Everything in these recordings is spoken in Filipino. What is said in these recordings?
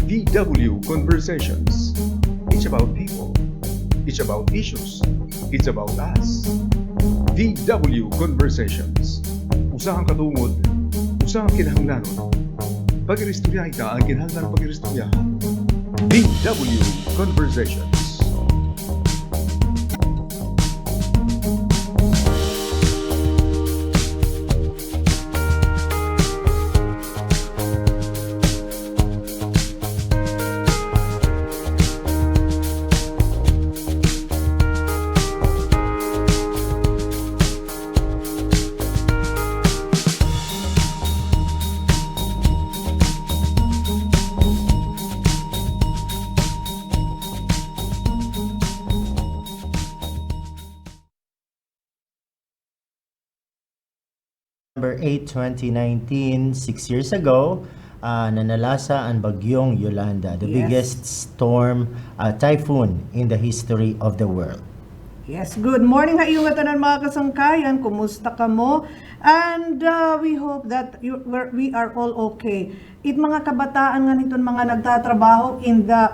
VW Conversations. It's about people. It's about issues. It's about us. VW Conversations. Usahang katungod, usahang kinahanglanon. Pag-iristorya ita ang kinahanglan pag-iristorya. VW Conversations. November 8, 2019, 6 years ago, nanalasa ang bagyong Yolanda, the biggest storm, typhoon in the history of the world. Yes, good morning ha iyong tanan mga kasangkayan. Kumusta ka mo? And we hope that we are all okay. It mga kabataan nga niton mga nagtatrabaho in the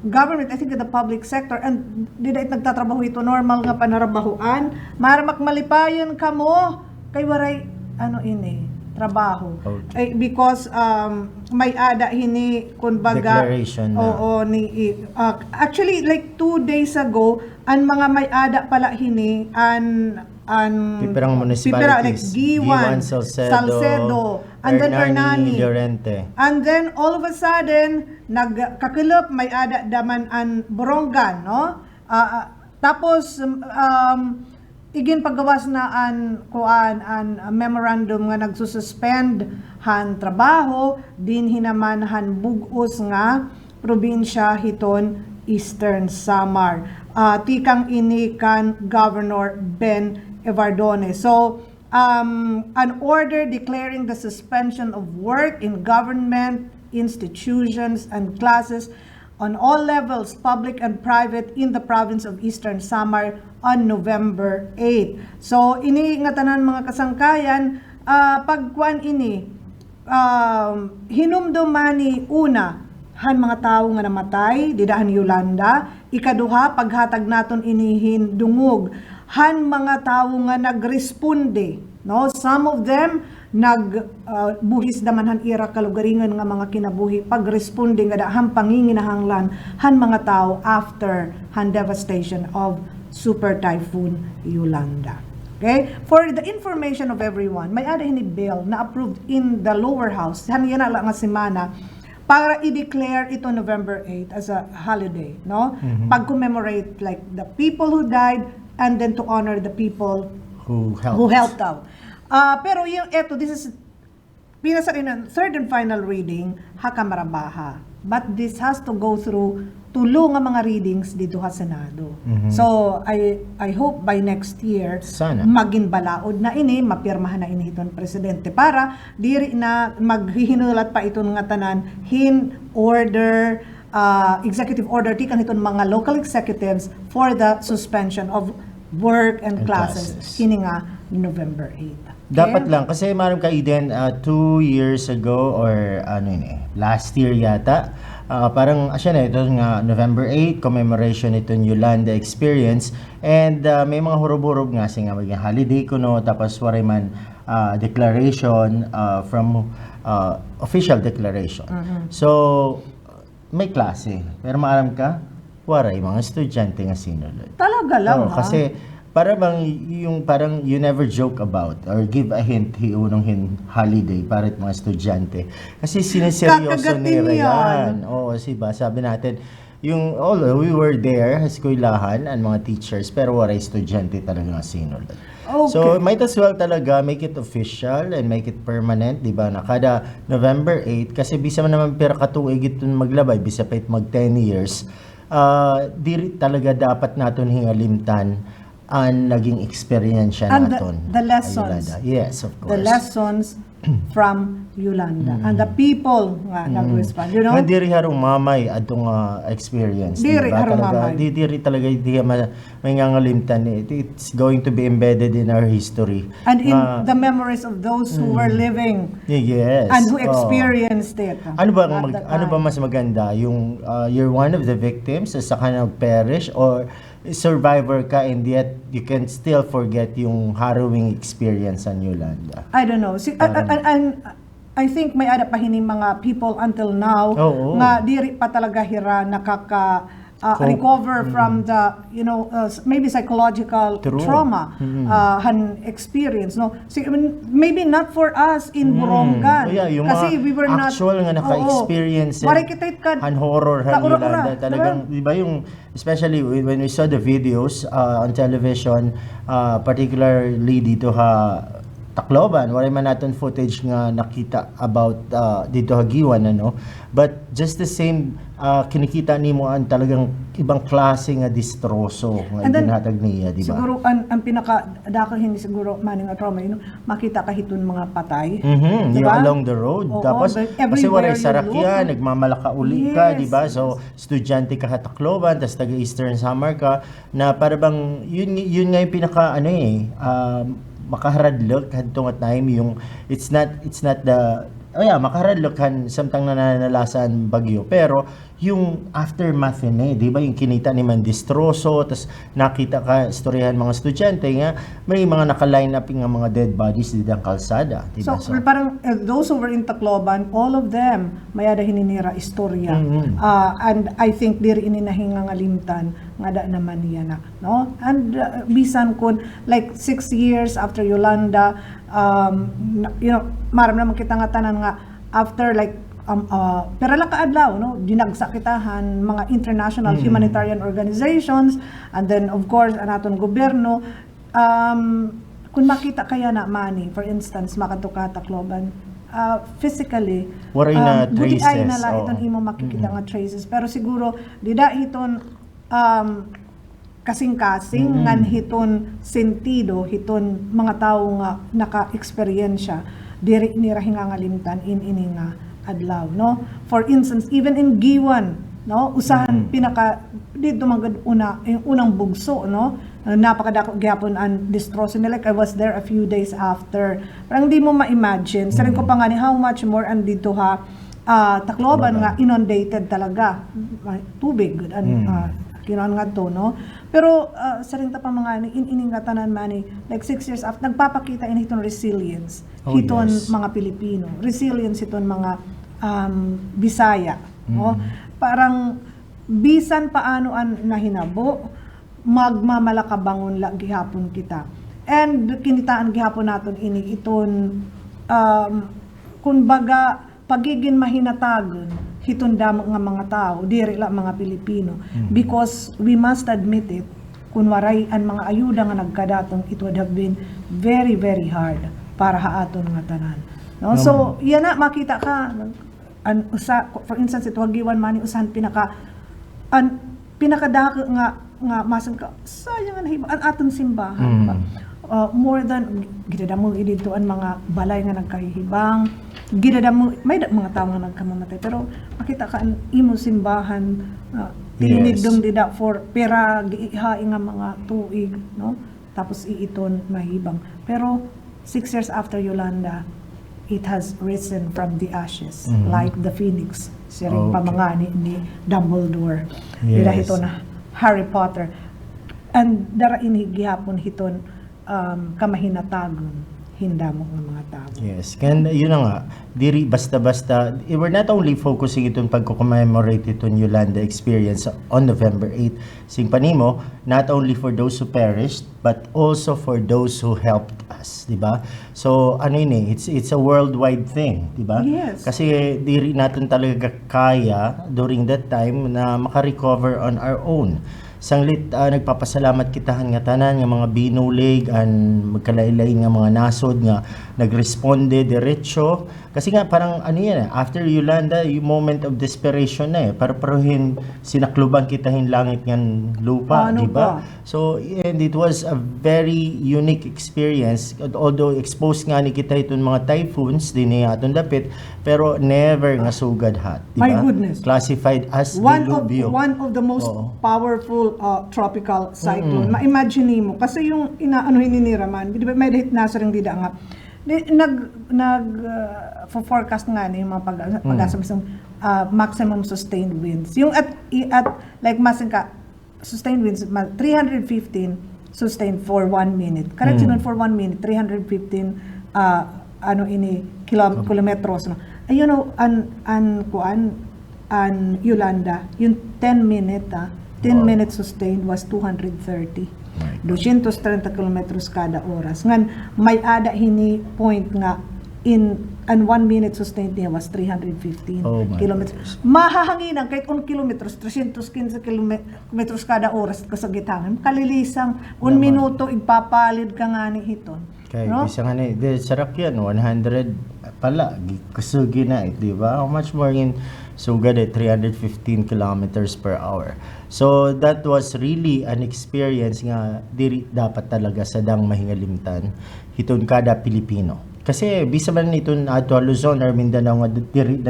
government, I think in the public sector, and dida it nagtatrabaho ito normal nga panarabahuan. Maramak malipayon ka mo kay waray trabaho. Okay. Because may ada hini kumbaga Declaration na. Oo ni actually like 2 days ago ang mga may ada pala hini Piperang municipalities, like Giwan, Salcedo, and then Hernani, Llorente. and then all of a sudden nagkakilop may ada daman an Borongan, no? Tapos igin paggawas na an memorandum nga nagsususpend han trabaho din hinaman han bugos nga probinsya hiton Eastern Samar. Tikang ini kan Governor Ben Evardone. So an order declaring the suspension of work in government institutions and classes on all levels, public and private, in the province of Eastern Samar on November 8. So, ini nga tanan mga kasangkayan, pagkuan ini, hinumdum Mannie una, han mga tao nga namatay, didahan Yolanda, ikaduha, paghatag naton inihin dungog, han mga tao nga nagresponde, no? Some of them nagbuhis daman han ira kalugaringan nga mga kinabuhi pagresponde nga dahang panginginahanglan han mga tao after han devastation of Super Typhoon Yolanda. Okay? For the information of everyone, may ada hini bill na approved in the lower house han yan lang nga semana para i-declare ito November 8 as a holiday, no? Pag-commemorate like the people who died and then to honor the people Who helped out. Pero yung this is pinasa in a third and final reading hakamarabaha. But this has to go through tulo nga mga readings dito sa Senado. So I hope by next year Sana. maging balaod na ini, mapirmahan na ini iton presidente para diri na maghihinulat pa iton nga tanan order executive order tikan iton mga local executives for the suspension of work and classes kini nga November 8. Dapat lang kasi maram ka Eden 2 years ago or last year yata parang ito nga November 8 commemoration itong Yolanda experience and may mga hurub-hurub nga nga maging holiday kuno tapos waray man declaration from official declaration. So may klase pero maaram ka waray mga estudyante nga sinulod. Talaga lang ha? Kasi para bang parang you never joke about or give a hint unong holiday para mga estudyante. Kasi sineseryoso nila yan. Oo, siba sabi natin although we were there sa eskwelahan ang mga teachers pero wala estudyante talaga nga sinulod. Okay. So might as well talaga make it official and make it permanent, di ba? Na kada November 8 kasi bisa man naman pera katuig itong maglabay bisa pa mag 10 years. Diri talaga dapat naton hingalimtan ang naging experience naton. The lessons. Yes, of course. The lessons from Yolanda. And the people nga nag-respond, you know? Nga diri harong mamay atong experience. Diri diba? harong Talaga, mamay. diri talaga di may ngangalimtan. It's going to be embedded in our history. And in the memories of those who were living Yes. and who experienced it. Ano ba at that ano ba time. mas maganda, yung you're one of the victims sa ka nag-perish, or survivor ka and yet you can still forget yung harrowing experience sa Yolanda? I don't know. And I think may ada pa hining mga people until now Oo. nga diri pa talaga hira nakaka recover from the maybe psychological True. trauma han experience, no. Maybe not for us in Borongan Oh, yeah, yung kasi mga we were not actual nga naka-experience Wari kita ka han horror han Ura-ura, Yolanda talagang di ba yung especially when we saw the videos on television, particularly dito Tacloban, wala man natin footage nga nakita about dito Hagiwan, ano, but just the same kinikita nimo ang talagang ibang klase nga distroso nga ginhatag niya, di ba? Siguro ang pinaka dako hindi siguro maning trauma, makita ka hiton mga patay. You're Diba? along the road. Oo, Tapos but kasi everywhere waray you sarakyan, look. nagmamalaka uli ka, Yes. di ba? So estudyante ka Tacloban, tas taga Eastern Samar ka, na para bang yun nga yung pinaka makaharadlok kadtong at time yung it's not the makaharadlok kan samtang nananalasan bagyo, pero yung aftermath di ba yung kinita ni man distroso, tas nakita ka istoryahan mga estudyante nga may mga naka-line up nga mga dead bodies dito ang kalsada, di ba? So, parang those who were in Tacloban, all of them may ada hininira istorya. And I think diri ini nahingangalimtan nga da naman niya na, no? And bisan kun like 6 years after Yolanda, maram naman kita nga tanan nga after like pero lang kaadlaw, no, dinagsa kitahan mga international humanitarian organizations, and then of course anaton gobyerno, kung makita kaya na Mannie, for instance makatuka Tacloban, physically waray na buti ay traces, nala iton imo makikita nga traces, pero siguro dida hiton kasing-kasing ngan hiton sentido hiton mga tawo nga naka-eksperyensya diri ni hingangalimtan in ini nga adlaw, no. For instance, even in Giwan, no, usahan pinaka dito magad yung unang bugso, no, napakadako gyapon ang distroso nila. Like I was there a few days after, parang di mo ma-imagine sa rin ko pa nga ni how much more and dito Tacloban nga inundated talaga tubig and kinuan nga to, no. Pero sa rin pa mga ining nga tanan Mannie, like 6 years after, nagpapakita in hiton resilience hiton mga Pilipino, resilience hiton mga Bisaya, no. Parang bisan paano ang nahinabo, magmamalakabangon la gihapon kita, and kinitaan gihapon naton ini iton kumbaga pagiging mahinatagon hiton damo nga mga tao diri la mga Pilipino, because we must admit it, kun waray ang mga ayuda nga nagkadatong, it would have been very very hard para haaton nga tanan, no. So yan na makita ka for instance ito Hagiwan Mannie, usahan pinakadako nga masan ka sayang ang aton simbahan, more than gidadamo dito ang mga balay nga nagkahihibang, gidadamo may mga tawo nga nagkamamatay, pero makita ka ang imo simbahan tinigdong dida for pera giiha nga mga tuig, no, tapos iiton mahibang, pero 6 years after Yolanda, it has risen from the ashes like the phoenix, siring pamangani ni Dumbledore, dira hito na Harry Potter, and dara ini gihapon hiton kamahinatagon hindamo ng mga tao. Yes, kan yun na nga, diri basta-basta, we're not only focusing itong pagko-commemorate itong Yolanda experience on November 8, sing panimo, not only for those who perished, but also for those who helped us, di ba? So, it's a worldwide thing, di ba? Yes. Kasi diri natin talaga kaya during that time na makarecover on our own. Sanglit nagpapasalamat kitahan nga tanan nga mga binulig an magkalaylay nga mga nasod nga nagresponde diretso kasi nga parang ano yan after Yolanda yung moment of desperation na para paruhin sinakluban kitahin langit ngan lupa, di ba? So and it was a very unique experience although exposed nga ni kita itong mga typhoons din niya atong dapit pero never nga sugad hat, di ba? My goodness. Classified as one of the most powerful tropical cyclone. Ma-imagine mo kasi yung inaanuhin ni Raman, di ba may hit nasa ring dida nga forecast nga ni mga pag-asa maximum sustained winds. Yung at like masing ka sustained winds 315 sustained for 1 minute. Correct for 1 minute 315 kilometros no. Ayun no an Yolanda yung 10 minute sustained was 230. 230 kilometros kada oras. Ngan may ada hini point nga in 1 minute sustained niya was 315 kilometers. Mahahanginan kahit 1 kilometros 315 kilometros kada oras kasagitangan. Kalilisang 1 minuto igpapalid ka nga ni hiton. Okay, no? Bisa nga ni sarap yan 100 pala kusugi na di ba? How much more in sugad 315 kilometers per hour. So that was really an experience nga diri dapat talaga sa dang mahingalimtan hiton kada Pilipino. Kasi bisa man iton ato Luzon or Mindanao nga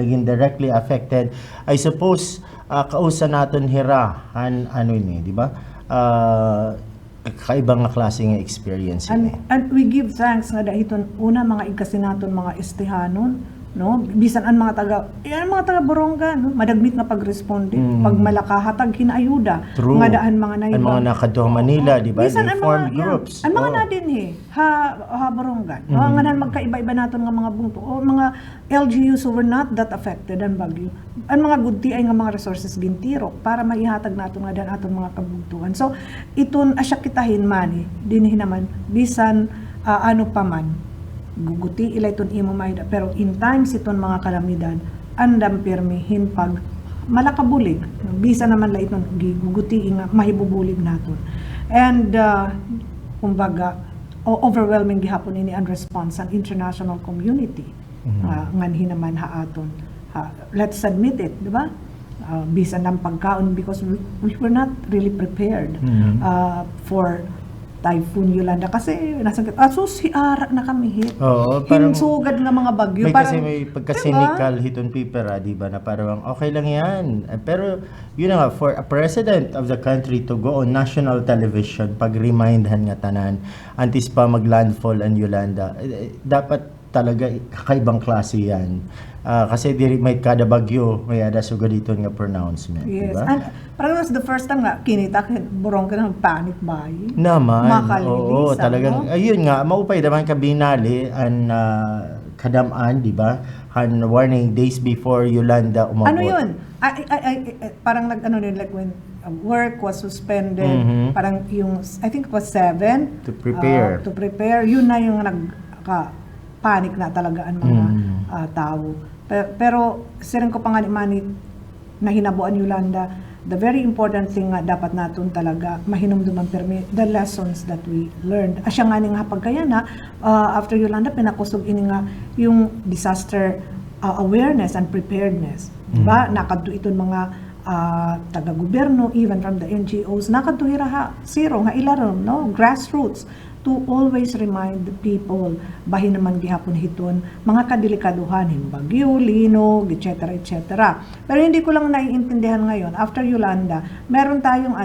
naging directly affected. I suppose kausa naton hirahan ano ni, di ba? Kaibang nga klase nga experience and we give thanks nga dahiton una mga igkasinaton mga estehanon no bisan ang mga taga Boronga no madagmit nga pagresponde pag malakahatag hinaayuda nga daan mga naiba ang mga nakadto Manila di ba they formed groups ang mga na din ha Boronga nga nan magkaiba-iba naton nga mga bungto o mga LGUs who were not that affected ang bagyo ang mga gudti ay nga mga resources gintirok para maihatag naton nga dan aton mga kabugtuan so iton asya kitahin Mannie dinhi naman bisan ano pa man guguti ila iton imo mayda pero in times iton mga kalamidad andam pirmihin pag malakabulig bisa naman la iton guguti nga mahibubulig naton and kumbaga overwhelming gihapon ini ang response ang international community nganhin naman haaton let's admit it di ba bisa ng pagkaon because we were not really prepared for Typhoon Yolanda kasi nasangkit hiara na kami hit. Parang hinsugad nga mga bagyo kasi may pagka-cynical hiton pipera di ba na parang okay lang yan. Pero yun nga for a president of the country to go on national television pag-remindhan nga tanan antes pa mag-landfall ang Yolanda dapat talaga kakaibang klase yan. Kasi diri may kada bagyo may ada sugad dito nga pronouncement, yes. Diba? And parang was the first time nga kinita borong ka ng panic buy. Naman. Oo, talagang ayun nga maupay naman ka binali an kadamaan, di ba? Han warning days before Yolanda umabot. Ano yun? Parang nag-ano din like when work was suspended, parang yung I think it was 7 to prepare. Yun na yung panic na talaga ang mga tao. Pero siring ko pa nga ni Mannie na hinabuan Yolanda, the very important thing nga dapat natin talaga mahinumduman permi the lessons that we learned. Asya nga nga pagkaya na after Yolanda pinakusog ini nga yung disaster awareness and preparedness. Diba? Nakadto iton mga taga-gobyerno, even from the NGOs, nakadto hiraha zero nga ilarom, no? Grassroots to always remind the people bahin naman gihapon hiton mga kadelikaduhan bagyo, linog, etc. Pero hindi ko lang naiintindihan ngayon after Yolanda meron tayong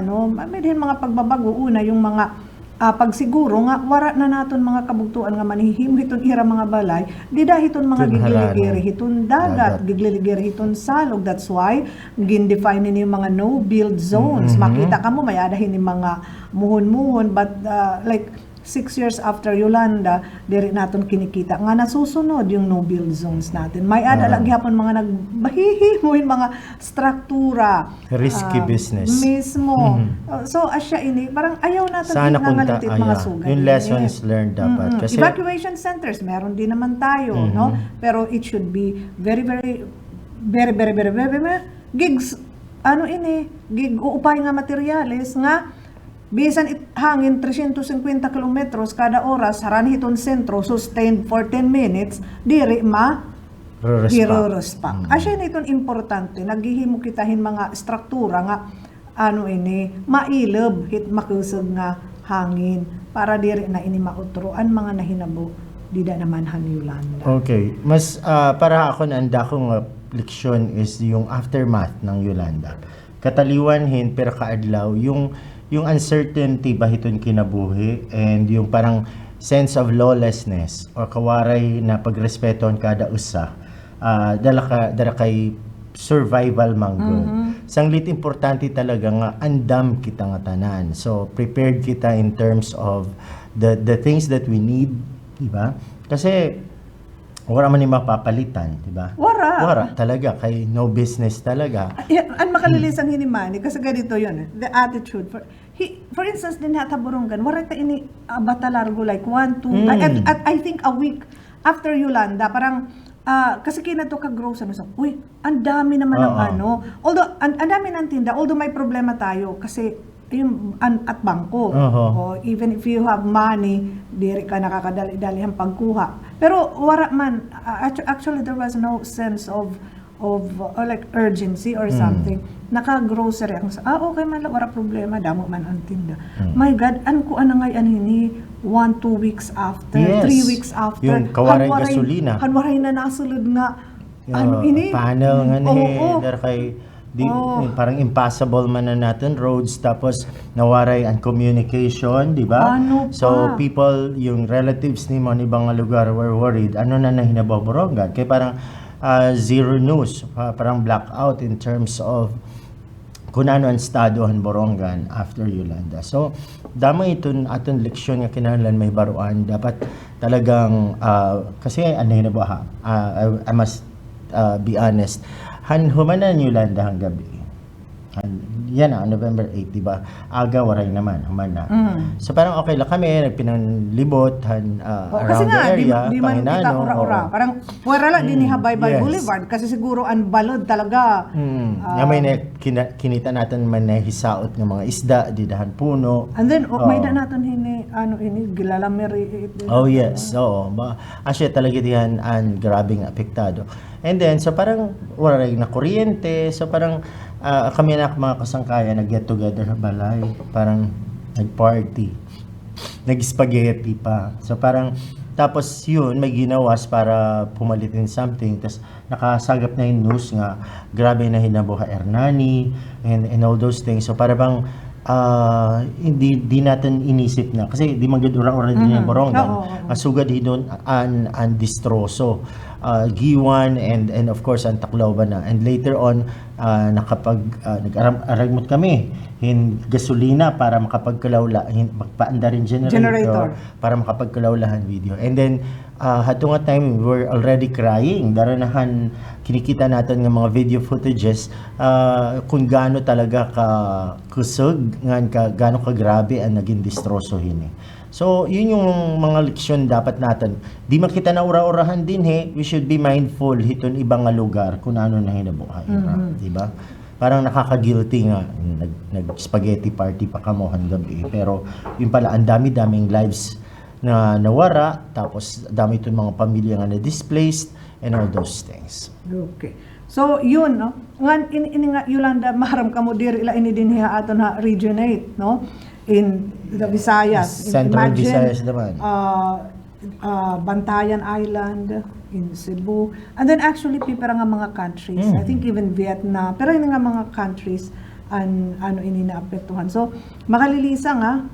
may din mga pagbabago una yung mga pagsiguro nga wara na naton mga kabugtuan nga manihimo hiton ira mga balay di dahiton mga gigliligiri hiton dagat gigliligiri hiton salog. That's why gindefine ni mga no build zones. Makita kamo may adahin ni mga muhon-muhon but like 6 years after Yolanda, diri naton kinikita nga nasusunod yung no build zones natin. May adala gihapon mga nagbahihimuin mga struktura. Risky business. Mismo. So asya ini parang ayaw natin nangalintit mga sugat. Yung lessons learned dapat. Kasi evacuation centers meron din naman tayo, no? Pero it should be very gigs ano ini gig-uupay nga materyales nga bisan hangin 350 kilometros kada oras haran hiton sentro sustained for 10 minutes diri Giro-respack. Asya niton importante, naghihimo kitahin mga struktura nga ano ini, mailab hit makusog nga hangin para diri na ini mauturuan mga nahinabo dida naman han Yolanda. Okay, mas para ako na anda kong leksyon is yung aftermath ng Yolanda. Kataliwanhin pero kaadlaw yung uncertainty bahiton kinabuhi and yung parang sense of lawlessness or kawaray na pagrespeton kada usa. Dala kay survival manggod. Sanglit importante talaga nga andam kita nga tanan. So prepared kita in terms of the things that we need, di ba? Kasi wala man ni mapapalitan, di ba? Wala talaga kay no business talaga. Ang makalilis ang hinimani kasi ganito 'yon, the attitude for instance din hata Borongan, wala ta ini batalargo like 1 2 I think a week after Yolanda parang kasi kinato ka grow sa uy, ang dami naman ng ano. Although, ang dami ng tinda, although may problema tayo, kasi yung at bangko. Even if you have money, diri ka nakakadali-dali ang pagkuha. Pero wala man, actually there was no sense of like urgency or something. Naka-grocery ang okay man lang, wala problema, damo man ang tinda. My God, ko ngay anhini 1-2 weeks after, 3 weeks after. Yung kawaray gasolina. Hanwaray na nasulod nga, ano ini? Panel nga dar kay parang impossible man na natin roads tapos nawaray ang communication, di ba? So people, yung relatives ni mo ni ibang lugar were worried. Ano na hinaboborongan? Kaya parang zero news, parang blackout in terms of kung ano ang estado ang Borongan after Yolanda. So, damo iton aton leksyon nga kinahanglan may baruan. Dapat talagang, kasi ano na ba I must be honest, humanan Yolanda hang gabi. Yan November 8, di ba? Aga, waray naman, humana. So parang okay lang kami, nagpinanlibot around the area, di man kita ura-ura. Parang, wala lang din ni Habaybay Boulevard, kasi siguro ang balod talaga. May kinita natin man na hisaot ng mga isda, didahan puno. And then, may da natin gilalameri. Yes, oo. Asya talaga diyan ang grabing apektado. And then, so parang wala rin na kuryente, so parang kami na mga kasangkaya nag-get together sa balay, parang nag-party, nag-spaghetti pa. So parang, tapos yun, may ginawas para pumalitin something, tapos nakasagap na yung news nga, grabe na hinabuha Hernani, and all those things. So para bang, hindi natin inisip na, kasi di magad urang-urang din yung Borongan, sugad doon ang distroso. Giwan and of course ang Tacloban na, and later on nag-aragmot kami gasolina para makapagkalawla, magpaanda rin generator para makapagkalawlahan video, and then hatong nga time we were already crying daranahan kinikita natin ng mga video footages kung gaano talaga ka kusog gaano ka grabe ang naging distroso hini. So, yun yung mga leksyon dapat natin. Di makita na ura-urahan din we should be mindful hiton ibang lugar kung ano na hinabuhay. Di ba? Parang nakaka-guilty nga. Nag-spaghetti party pa kamohan gabi. Pero yun pala, ang dami-daming lives na nawara, tapos dami itong mga pamilya nga na-displaced, and all those things. Okay. So, yun, no? Nga, Yolanda, maharam ka mo diri ila ini din aton ha Region 8, no? In the Visayas. Central Visayas naman. Bantayan Island, in Cebu. And then actually, pipera nga mga countries. I think even Vietnam. Pero yun nga mga countries ini naapektuhan. So, makalilisa nga,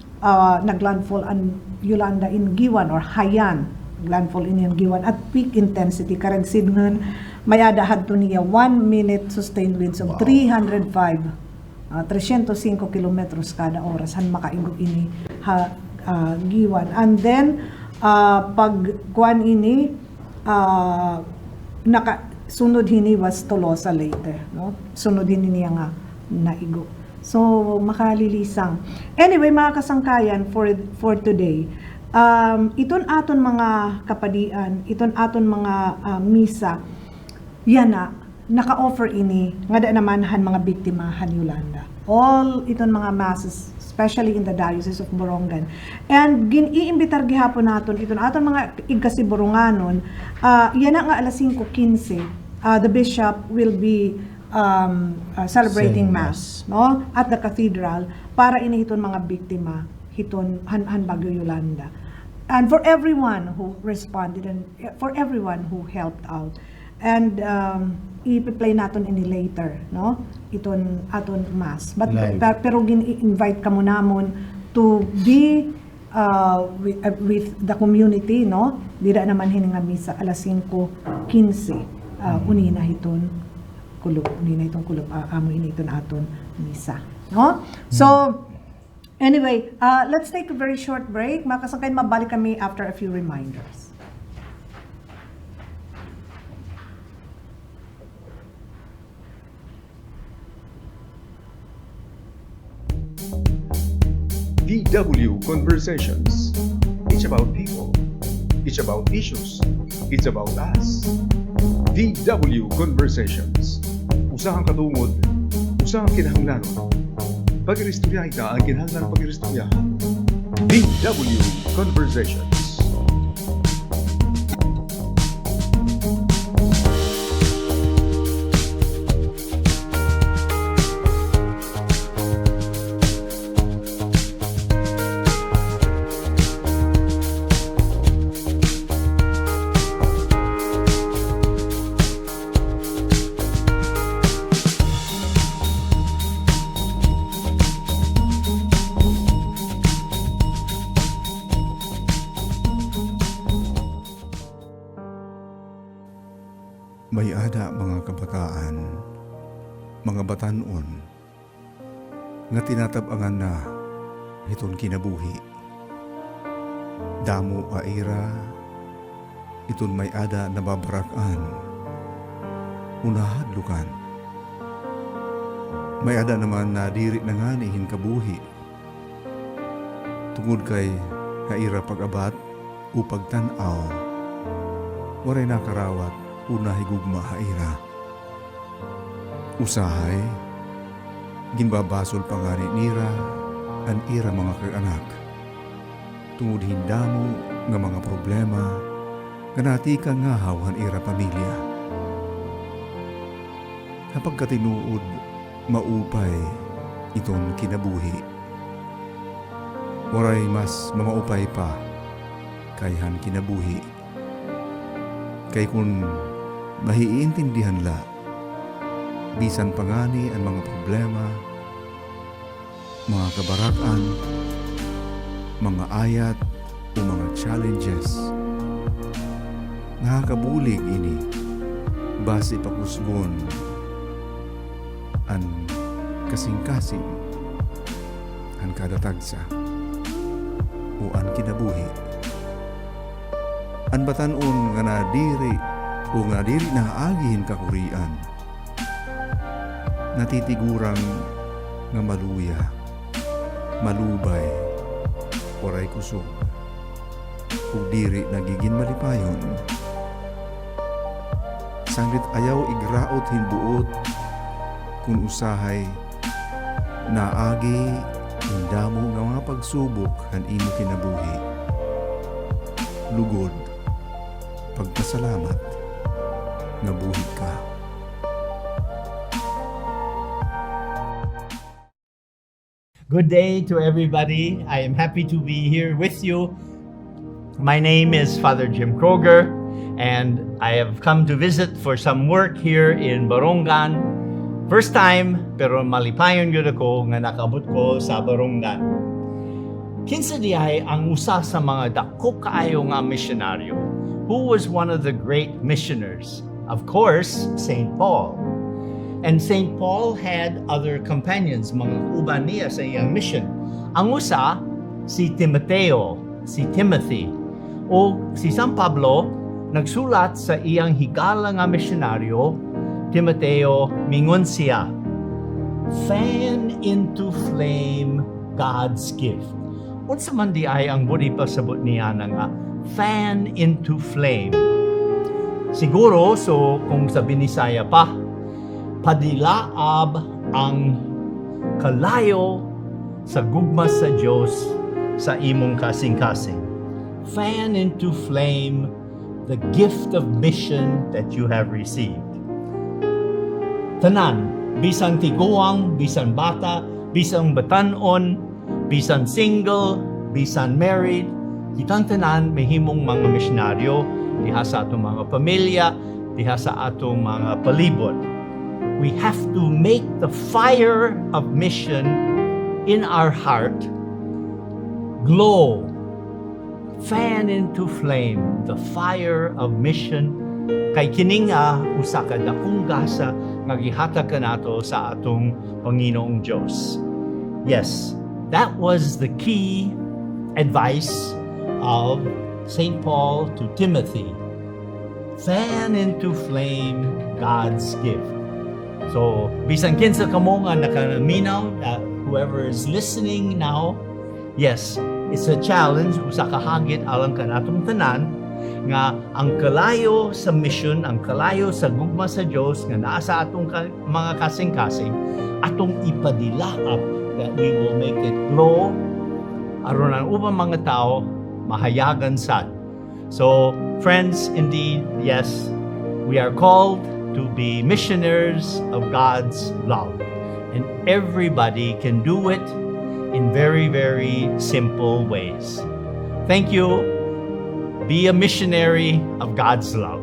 naglandfall ang Yolanda in Giwan or Hayan. Landfall in Giwan at peak intensity. Karang signal, may adahad to niya 1 minute sustained winds of 305 305 kilometros kada oras han makaigo ini Giwan. And then pag kuan ini sunod hini was Tolosa later, no? Sunod hini niya nga naigo. So makalilisang. Anyway, mga kasangkayan for today. Iton aton mga kapadian, iton aton mga misa. Yan na naka-offer ini nga da naman han mga biktima han Yolanda. All iton mga masses, especially in the Diocese of Borongan. And gin-iimbitar gihapon naton iton aton mga igkasiboronganon, yan nga alas 5:15, the bishop will be celebrating mass, no, at the cathedral para ini hiton mga biktima hiton han Bagyo Yolanda. And for everyone who responded and for everyone who helped out. And i-play naton ini later, no? Iton aton mass. But pero gin-invite kamo namon to be with the community, no? Dira naman hininga misa alas 5:15. Unina hiton kulop, amo ini iton aton misa, no? So anyway, let's take a very short break. Makasangkay mabalik kami after a few reminders. VW Conversations. It's about people. It's about issues. It's about us. VW Conversations. Usahang katungod, usahang kinahanglanon. Pag-iristorya ita ang kinahanglan pag-iristorya. VW Conversations. May ada mga kabataan, mga batanon, nga tinatabangan na iton kinabuhi. Damo aira, iton may ada na babarakan, unahadlukan. May ada naman na diri na nga nihin kabuhi. Tungod kay haira pag-abat upag tanaw, waray nakarawat, una higugma haira. Usahay, ginbabasol pa nga ni nira, an ira mga kag-anak. Tungod hindamo nga mga problema, nga natika nga hawan ira pamilya. Kapag katinuod, maupay iton kinabuhi. Waray mas mamaupay pa, kayhan kinabuhi. Kay kung mahiintindihan la, bisan pangani ang mga problema, mga kabarakan, mga ayat o mga challenges. Nakakabulig ini, base pakusgon, an kasing-kasing, an kadatagsa, o an kinabuhi. An batanon nga nadiri o nga diri na agihin kakurian. Natitigurang nga maluya, malubay, oray kusog, ug diri nagiging malipayon. Sanglit ayaw igraot hinbuot kung usahay naagi hindamo nga mga pagsubok han imo kinabuhi. Lugod, pagpasalamat, nga buhi ka. Good day to everybody. I am happy to be here with you. My name is Father Jim Kroger, and I have come to visit for some work here in Borongan. First time, pero malipayon yun ako nga nakabot ko sa Borongan. Kinsa diay ang usa sa mga dako kaayo nga misyonaryo. Who was one of the great missioners? Of course, St. Paul. And St. Paul had other companions, mga uban niya sa iyang mission. Ang usa, si Timothy. O si San Pablo, nagsulat sa iyang higala nga misyonaryo, Timoteo, mingon siya, fan into flame God's gift. Unsa man di ay ang budi pasabot niya nga fan into flame. Siguro, so kung sa Binisaya pa, padilaab ang kalayo sa gugma sa Diyos sa imong kasing-kasing. Fan into flame the gift of mission that you have received. Tanan, bisan tiguang, bisan bata, bisan batanon, bisan single, bisan married, kitang tanan mahimong mga misyonaryo diha sa atong mga pamilya, diha sa atong mga palibot. We have to make the fire of mission in our heart glow, fan into flame the fire of mission, kay kini nga usa ka dakong gasa nga gihatag kanato sa atong Panginoong Diyos. Yes, that was the key advice of St. Paul to Timothy. Fan into flame God's gift. So, bisan kinsa kamo nga nakaminaw, whoever is listening now, yes, it's a challenge, usa ka hagit alang kanatong tanan, nga ang kalayo sa mission, ang kalayo sa gugma sa Diyos, nga naa sa atong mga kasing-kasing, atong ipadilaap that we will make it glow, aron ang ubang mga tao, mahayagan sad. So, friends, indeed, yes, we are called to be missioners of God's love. And everybody can do it in very, very simple ways. Thank you. Be a missionary of God's love.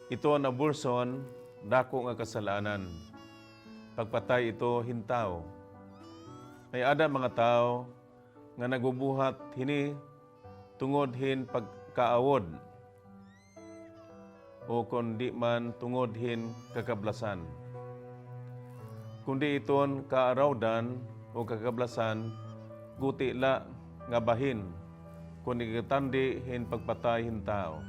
Ito ang abortion, dako nga kasalanan. Pagpatay ito hintaw. May ada mga tao nga nagbubuhat hini tungod hin pagkaawod o kundi man tungod hin kakablasan. Kundi iton kaarawdan o kakablasan, guti la nga bahin kundi katandi hin pagpatay hin tao.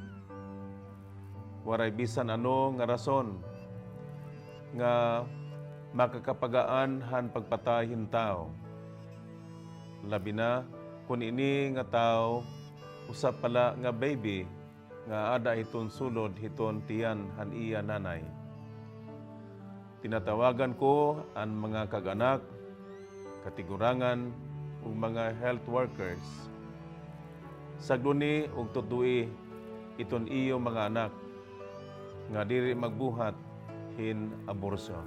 Waray bisan ano nga rason nga makakapagaan han pagpatay hin tao. Labi na kung ini nga tao usap pala nga baby nga ada hiton sulod hiton tiyan han iya nanay. Tinatawagan ko ang mga kaganak, katigurangan ug mga health workers. Sagluni ug tutui iton iyo mga anak nga diri magbuhat hin abortion.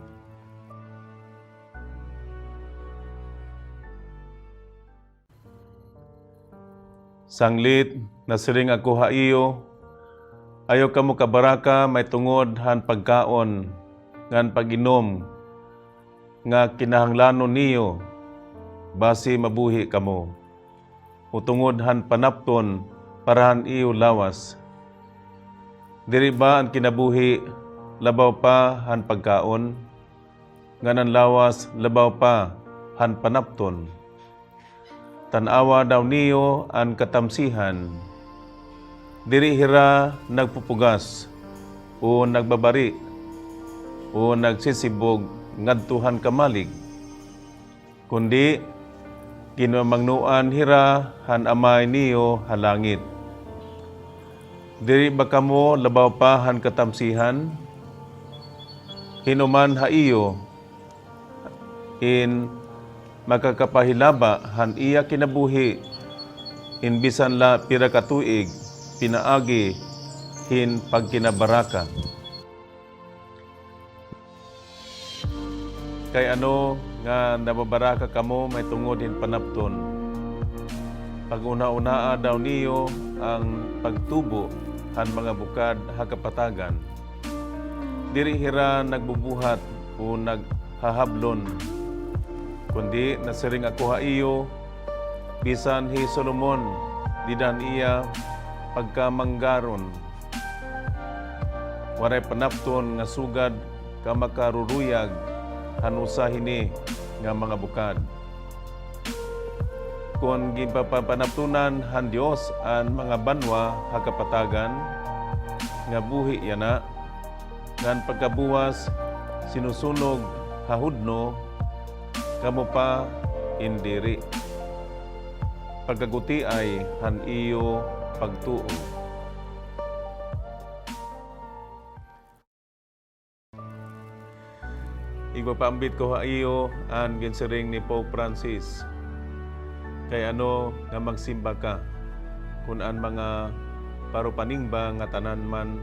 Sanglit na siring ako haiyo, ayaw kamo kabaraka may tungod han pagkaon, ngan pag-inom, nga kinahanglanon niyo, basi mabuhi kamo. Utungod han panapton, parahan iyo lawas. Diri ba ang kinabuhi, labaw pa han pagkaon, nganan lawas, labaw pa han panapton. Tanawa daw niyo ang katamsihan, diri hira nagpupugas o nagbabari o nagsisibog ngadtuhan kamalig, kundi kinamangnuan hira han amay niyo halangit. Diri ba kamo labaw pa han katamsihan? Hinuman haiyo in makakapahilaba han iya kinabuhi in bisan la pira ka tuig pinaagi hin pagkinabaraka. Kay ano nga nababaraka kamo may tungod hin panapton. Pag-una-unaa daw niyo ang pagtubo han mga bukad hakapatagan. Diri hira nagbubuhat o naghahablon, kundi nasiring ako haiyo, bisan hi Solomon, didan iya pagkamanggaron. Waray panapton nga sugad ka makaruruyag hanusa hini nga mga bukad. Kung gipapanaptunan han Dios ang mga banwa hakapatagan, nga buhi yana, ngan pagkabuwas sinusunog hahudno, kamo pa indiri. Pagkaguti ay han iyo pagtuo. Igpapaambit ko ha iyo ang ginsiring ni Pope Francis. Kay ano nga magsimba ka kung an mga parupaningba nga tanan man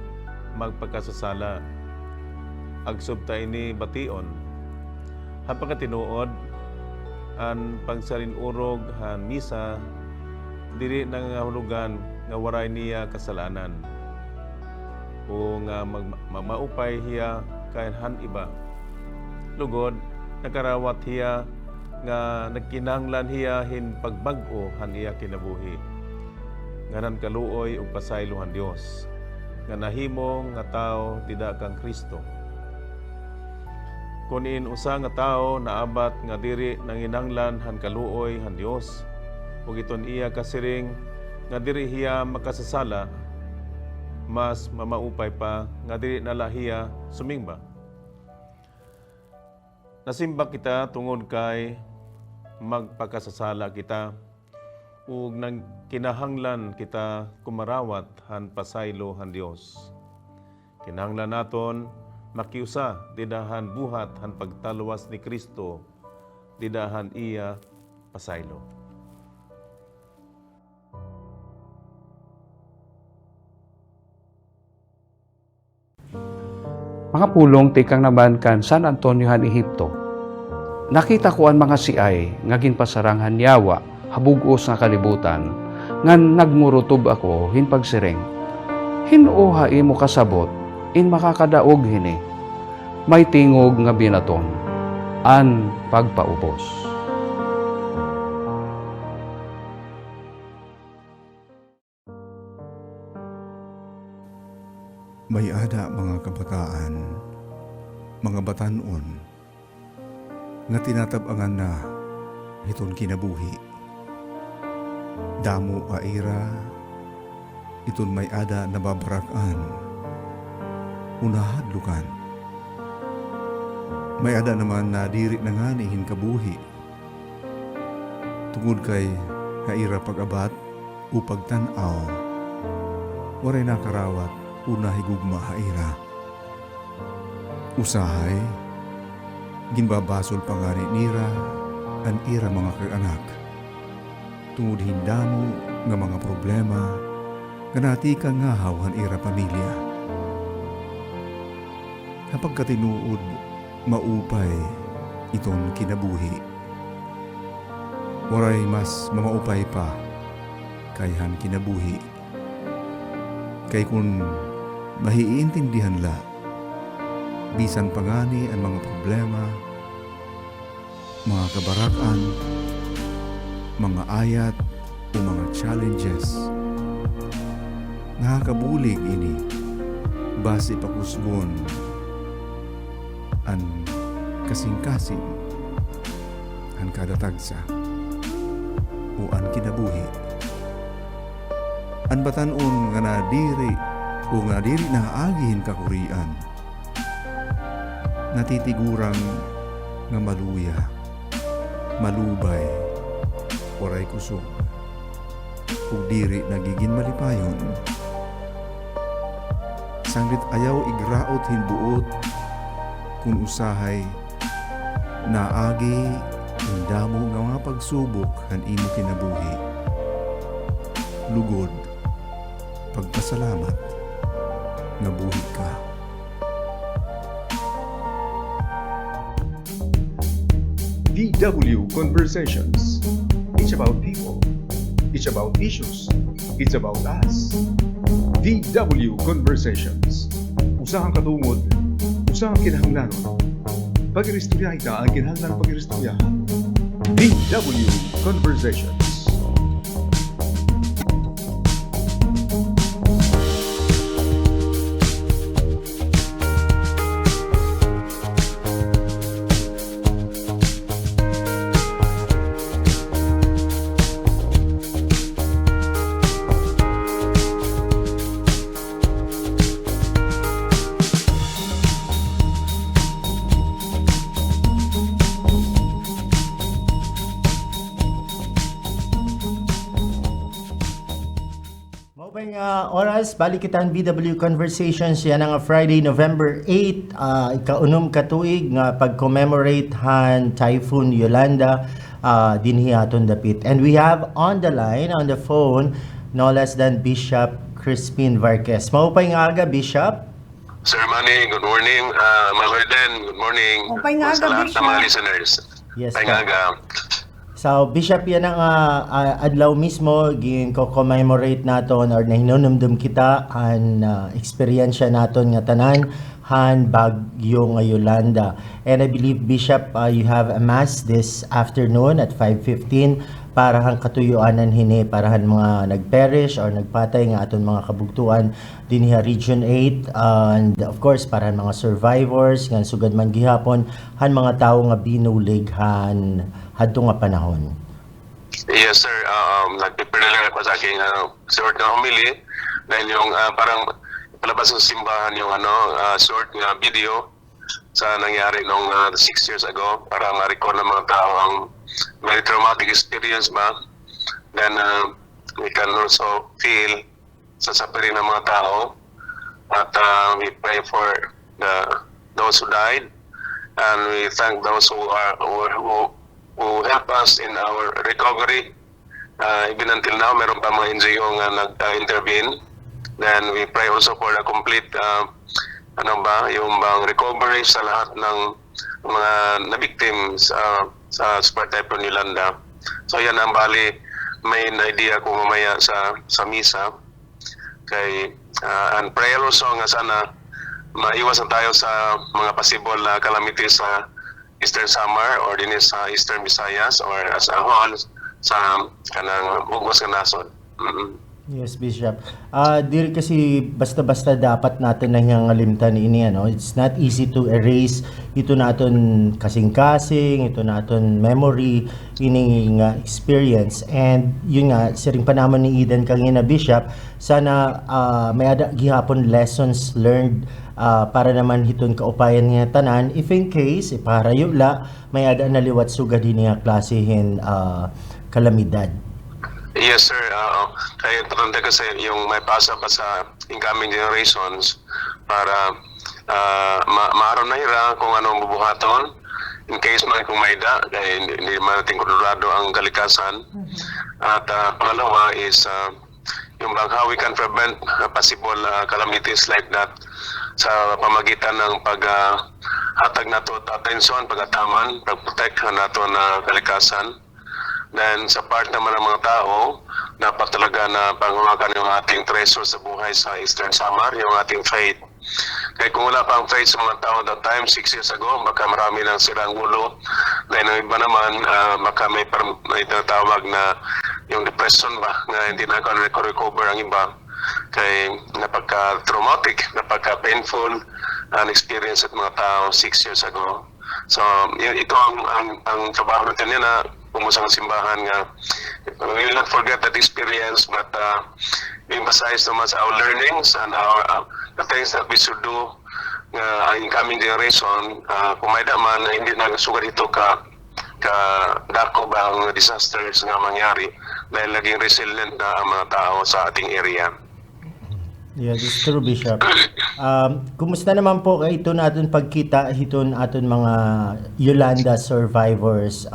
magpagkasasala. Agsubta ini bation. Hapag tinuod an pagsarinurog han misa dili nangahulugan nga waray niya kasalanan o nga maupay hiya kay han iba. Lugod nakarawat hiya nga nagkinahanglan hiya hin pagbag-o han iya kinabuhi. Nganan kaluoy ug pasaylo han Dios nga nahimo nga tao dida kang Kristo. Kunin usa nga tao naabat nga diri nanginanglan han kaluoy han Dios ug iton iya kasiring nga diri hiya makasasala, mas mamaupay pa nga diri nala hiya sumingba. Nasimba kita tungod kay magpakasasala kita ug nang kinahanglan kita kumarawat han pasaylo han Dios. Kinahanglan naton makiusa didahan buhat han pagtaluwas ni Kristo, didahan iya pasaylo. Mga pulong tikang naman kan San Antonio han Ehipto. Nakita ko ang mga siay nga ginpasaranghan yawa habugos nga kalibutan ngan nagmurutob ako hin pagsiring. Hinuha imo kasabot in makakadaog hini. May tingog nga binaton an pagpaubos. May ada mga kabataan, mga batanon, nga tinatabangan na iton kinabuhi. Damo aira, iton may ada nababarakan, unahadlukan. May ada naman na diri na nga nihin kabuhi. Tungod kay kaira pag-abat o pagtanaw, waray nakarawat una higugma haira. Usahay, ginbabasol pangari nira, an ira mga kaanak. Tungod hindamo nga mga problema, ganati ka nga hawan ira pamilya. Kapag katinuod, maupay iton kinabuhi. Waray mas mamaupay pa, kayhan kinabuhi. Kay kung mahiintindihan la, bisan pangani ang mga problema, mga kabarakan, mga ayat o mga challenges. Nakakabulig ini, base pakusgon, an kasing-kasing, an kadatagsa, o an kinabuhi. An batanon nga nadiri o nga diri naagihin kakurian. Natitigurang nga maluya, malubay, oray kusog, ug diri nagiging malipayon. Sanglit ayaw igraot hinbuot kung usahay naagi indamo nga mga pagsubok han imo kinabuhi. Lugod, pagpasalamat nga buhi ka. VW Conversations. It's about people. It's about issues. It's about us. VW Conversations. Usahang katungod, usahang kinahanglanon. Pag-iristorya ita ang kinahanglan pag-iristorya. VW Conversations. Maupay nga oras, balikitan BW Conversations yan nga Friday, November 8, ikaunom katuig nga pag-commemorate han Typhoon Yolanda dinhi aton dapit. And we have on the line, on the phone, no less than Bishop Crispin Varquez. Maupay nga aga, Bishop. Sir Mannie, good morning. Malorden, good morning. Maupay nga aga, Sa lahat ng mga Bishop. listeners. Yes, Maupay po. nga aga. So, Bishop, yan ang adlaw mismo, commemorate naton or nahinunumdum kita ang eksperyensya naton nga tanan han bagyo nga Yolanda. And I believe, Bishop, you have a mass this afternoon at 5:15 para han katuyuanan hini para han mga nagperish or nagpatay nga aton mga kabugtuan dinhi Region 8, and of course para han mga survivors nga sugad man gihapon han mga tawo nga binulig han hadto nga panahon. Yes, sir. Nag-prepare lang ako sa aking short na homily dahil yung parang palabas sa simbahan yung short nga video sa nangyari nung 6 years ago para ma-record ng mga tao ang very traumatic experience ba. Then we can also feel sa suffering ng mga tao at we pray for those who died, and we thank those who help us in our recovery. Even until now, meron pa mga NGO nga nag-intervene. Then we pray also for the complete yung bang recovery sa lahat ng mga na-victims sa Super Typhoon Yolanda. So yan ang bali main idea ko mamaya sa misa. And pray also nga sana maiwasan tayo sa mga possible calamities sa Eastern Samar or din sa Eastern Visayas or as a whole sa kanang ugos nga nasod. Yes, Bishop. Diri kasi basta-basta dapat natin nang ngalimtan ini It's not easy to erase ito naton kasing-kasing, ito naton memory ini nga experience. And yun nga siring pa naman ni Eden kangina, Bishop, sana may ada gihapon lessons learned para naman hiton kaupayan nga tanan if in case ipaharayo la may ada naliwat sugad ini nga klasihin kalamidad. Yes, sir. Kaya patanda kasi yung may pasa pa sa incoming generations para maaron na hira kung anong bubuhaton in case man kung may da dahil hindi man natin kontrolado ang kalikasan. At pangalawa is yung bang how we can prevent possible calamities like that sa pamagitan ng paghatag nato atensyon, pagataman, pag-protect nato na kalikasan. Then sa part naman ng mga tao, dapat talaga na pangunakan yung ating treasure sa buhay sa Eastern Samar, yung ating faith. Kaya kung wala pang faith sa mga tao that time, 6 years ago, baka marami ng silang ulo. Then yung iba naman, baka may tinatawag na yung depression ba, na hindi na recover ang iba. Kaya napaka-traumatic, napaka-painful ang experience at mga tao 6 years ago. So, ito ang trabaho natin yan na pumusang simbahan nga. We will not forget that experience, but we emphasize so much our learnings and the things that we should do ang incoming generation. Kung may daman na hindi nagsugat ito ka dako ba ang disasters nga mangyari dahil naging resilient na ang mga tao sa ating area. Yeah, that's true, Bishop. Kumusta naman po ito natin pagkita hiton aton mga Yolanda survivors?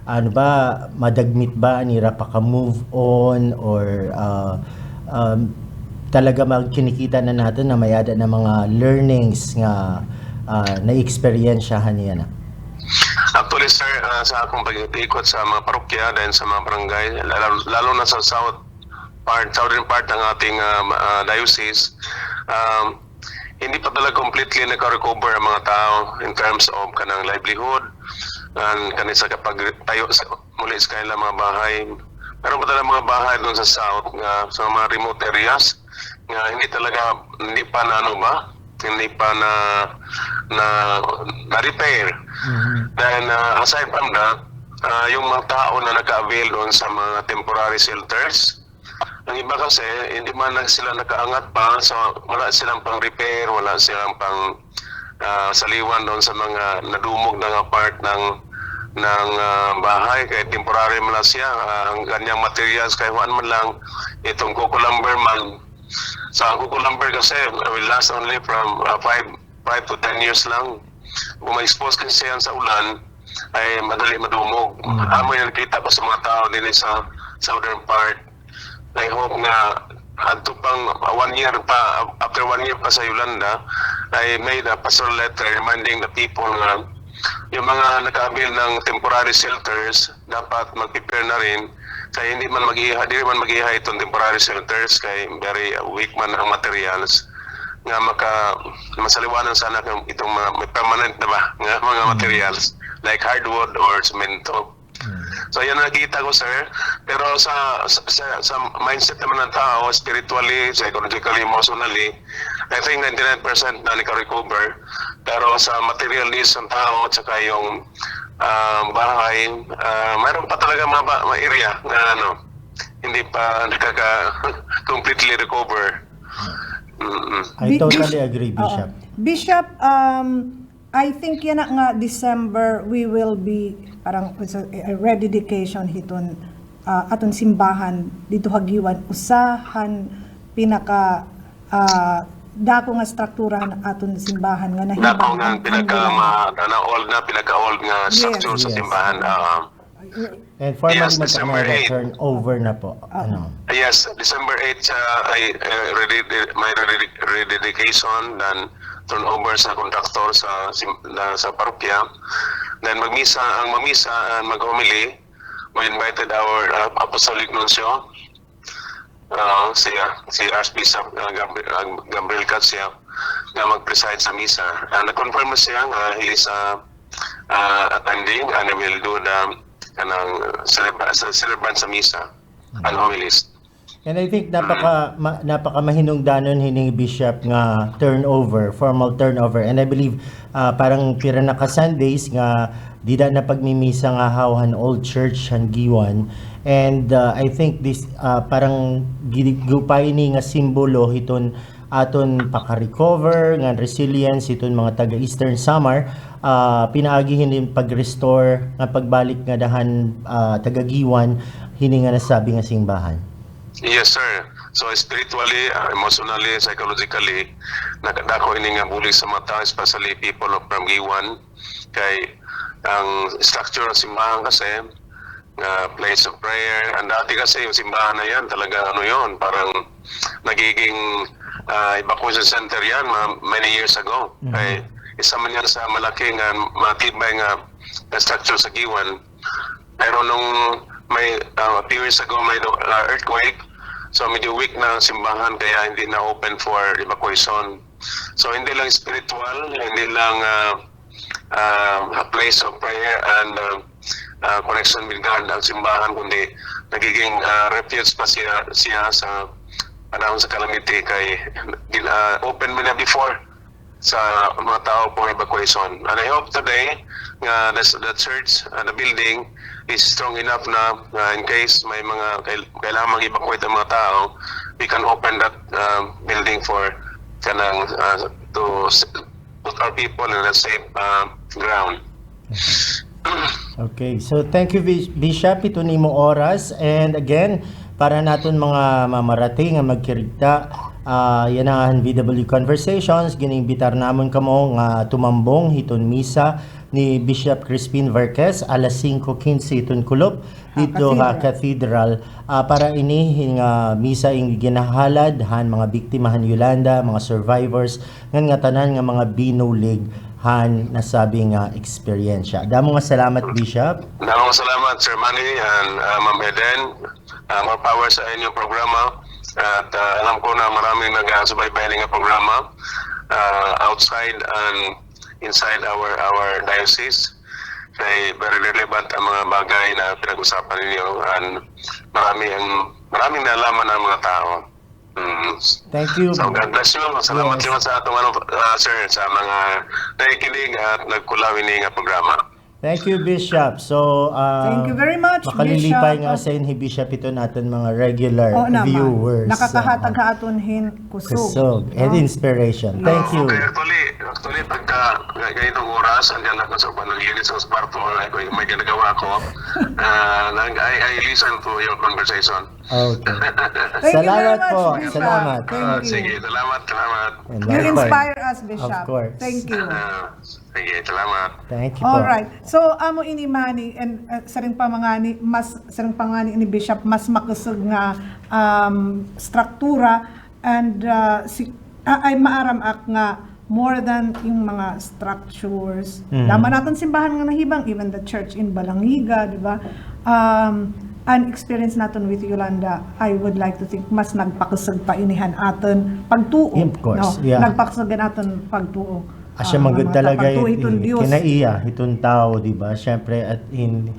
Ano ba, madagmit ba nira pa ka move on or talaga magkinikita na natin na mayada na mga learnings nga na-experiensyahan niya na? Actually, sir, sa akong pag-ikot sa mga parokya dahil sa mga barangay, lalo na sa southern part ng ating diocese, hindi pa talaga completely naka-recover ang mga tao in terms of kanang livelihood and kanisa kapag tayo muli sa kanilang mga bahay. Pero pa talaga mga bahay doon sa south, sa mga remote areas, hindi pa na repair. Then aside from that, yung mga tao na naka-avail doon sa mga temporary shelters, ang iba kasi hindi man sila nakaangat pa, so wala silang pang repair, wala silang pang saliwan doon sa mga nadumog na part ng bahay kay temporary man lang siya. Ang kanyang materials kay Juan man lang itong coco lumber man. Sa coco lumber kasi will last only from 5 to 10 years lang. Kung ma-expose kasi yan sa ulan ay madali madumog. Amo yung nakita ko sa mga tao din sa southern part. I hope nga adto pang 1 year pa, after 1 year pa sa Yolanda, I made a pastoral letter reminding the people na yung mga nag-avail ng temporary shelters dapat mag-prepare na rin kaya hindi man mag-iha itong temporary shelters kay very weak man ang materials nga masaliwanan sana itong mga may permanent na ba nga mga materials like hardwood or cemento. So yan nakita ko, sir. Pero sa mindset naman ng tao, spiritually, psychologically, emotionally, I think 99% na naka-recover. Pero sa material needs ng tao at saka yung bahay, mayroon pa talaga mga area na hindi pa completely recover. I totally agree, Bishop. Bishop, I think yan nga December we will be parang a rededication hiton aton simbahan dito hagiwan usahan pinaka dako nga struktura aton simbahan nga nahibang dako nga pinaka-old nga structure sa simbahan. And formally Yes, December 8. turnover na po. Yes, December 8 may rededication dan turnover sa contractor sa parokya. Then ang magmisa mag-homily. We invited our apostolic nuncio, si Archbishop Gabriel Katsia, na mag-preside sa misa. Nag-confirm siya nga he is attending and will do the celebrant sa misa and homilies. And I think napaka mahinungdanon hining Bishop nga formal turnover. And I believe parang pira na ka Sundays nga dida na pagmimisa nga hawhan old church han giwan. And I think this parang gupay ni nga simbolo hiton aton paka-recover nga resilience iton mga taga Eastern Samar pinaagi hining pag-restore nga pagbalik nga dahan taga giwan hining nga nasabi nga simbahan. Yes, sir. So spiritually, emotionally, psychologically, nakadako ini nga bulig sa mata, especially people from Giwan. Kay ang structure ng simbahan kasi, place of prayer. Ang dati kasi yung simbahan na yan, talaga yon, parang nagiging evacuation center yan many years ago. Kay isa man yan sa malaking matibay nga structure sa Giwan. Pero nung may a few years ago may earthquake, so medyo weak na ang simbahan kaya hindi na open for evacuation. So hindi lang spiritual, hindi lang a place of prayer and connection with God ang simbahan, kundi nagiging refuge pa siya sa panahon sa calamity kay open mo na before sa mga tao for evacuation. And I hope today the church, the building is strong enough na in case may mga kailangan mag-evacuate ang mga tao, we can open that building for to put our people in a safe ground. Okay, so thank you Bishop ito nimo oras, and again para naton mga mamarating nga magkirigta yan ang VW Conversations gininbitar namon kamo nga tumambong hiton misa ni Bishop Crispin Verquez alas 5:15 iton kulop dito sa Cathedral para ini nga misa ing ginahalad han mga biktima han Yolanda, mga survivors nga tanan nga mga binulig han nasabi nga eksperyensya. Damo nga salamat Bishop. Damo nga salamat Sir Mannie and Ma'am Eden. More power sa inyong programa. At alam ko na maraming nag-subaybay nga programa outside and inside our diocese. Kaya very relevant ang mga bagay na pinag-usapan ninyo and maraming nalaman ang mga tao. Thank you. So God bless you. Salamat sa atong sir sa mga nakikinig at nagkulawin nga programa. Thank you, Bishop. So, Thank you very much, makalilipay Bishop. nga sa inhi, Bishop, ito natin mga regular Oo naman. viewers. Nakakahatag ka atonhin kusog. Kusog and inspiration. Thank you. Okay, actually, pagka ganitong oras, andyan ako sa panalinis sa kwarto, may ginagawa ko, I listen to your conversation. Okay. Thank you very Salamat much, po. Bishop. Salamat. Thank you. Sige, salamat. And You likewise. inspire us, Bishop. Of course. Thank you. Sige, salamat. Thank you po. All right. So amo ini Mannie and saring pamangani mas saring pangani ni Bishop mas makusog nga struktura and ay maaram ak nga more than yung mga structures. Dama naton simbahan nga nahibang, even the church in Balangiga, di ba? An experience naton with Yolanda, I would like to think mas nagpakusog pa inihan aton pagtuo. Of course, no? yeah. Nagpakusog aton pagtuo. Asya manggod talaga itong Diyos. kinaiya itong tao, di ba? Syempre at in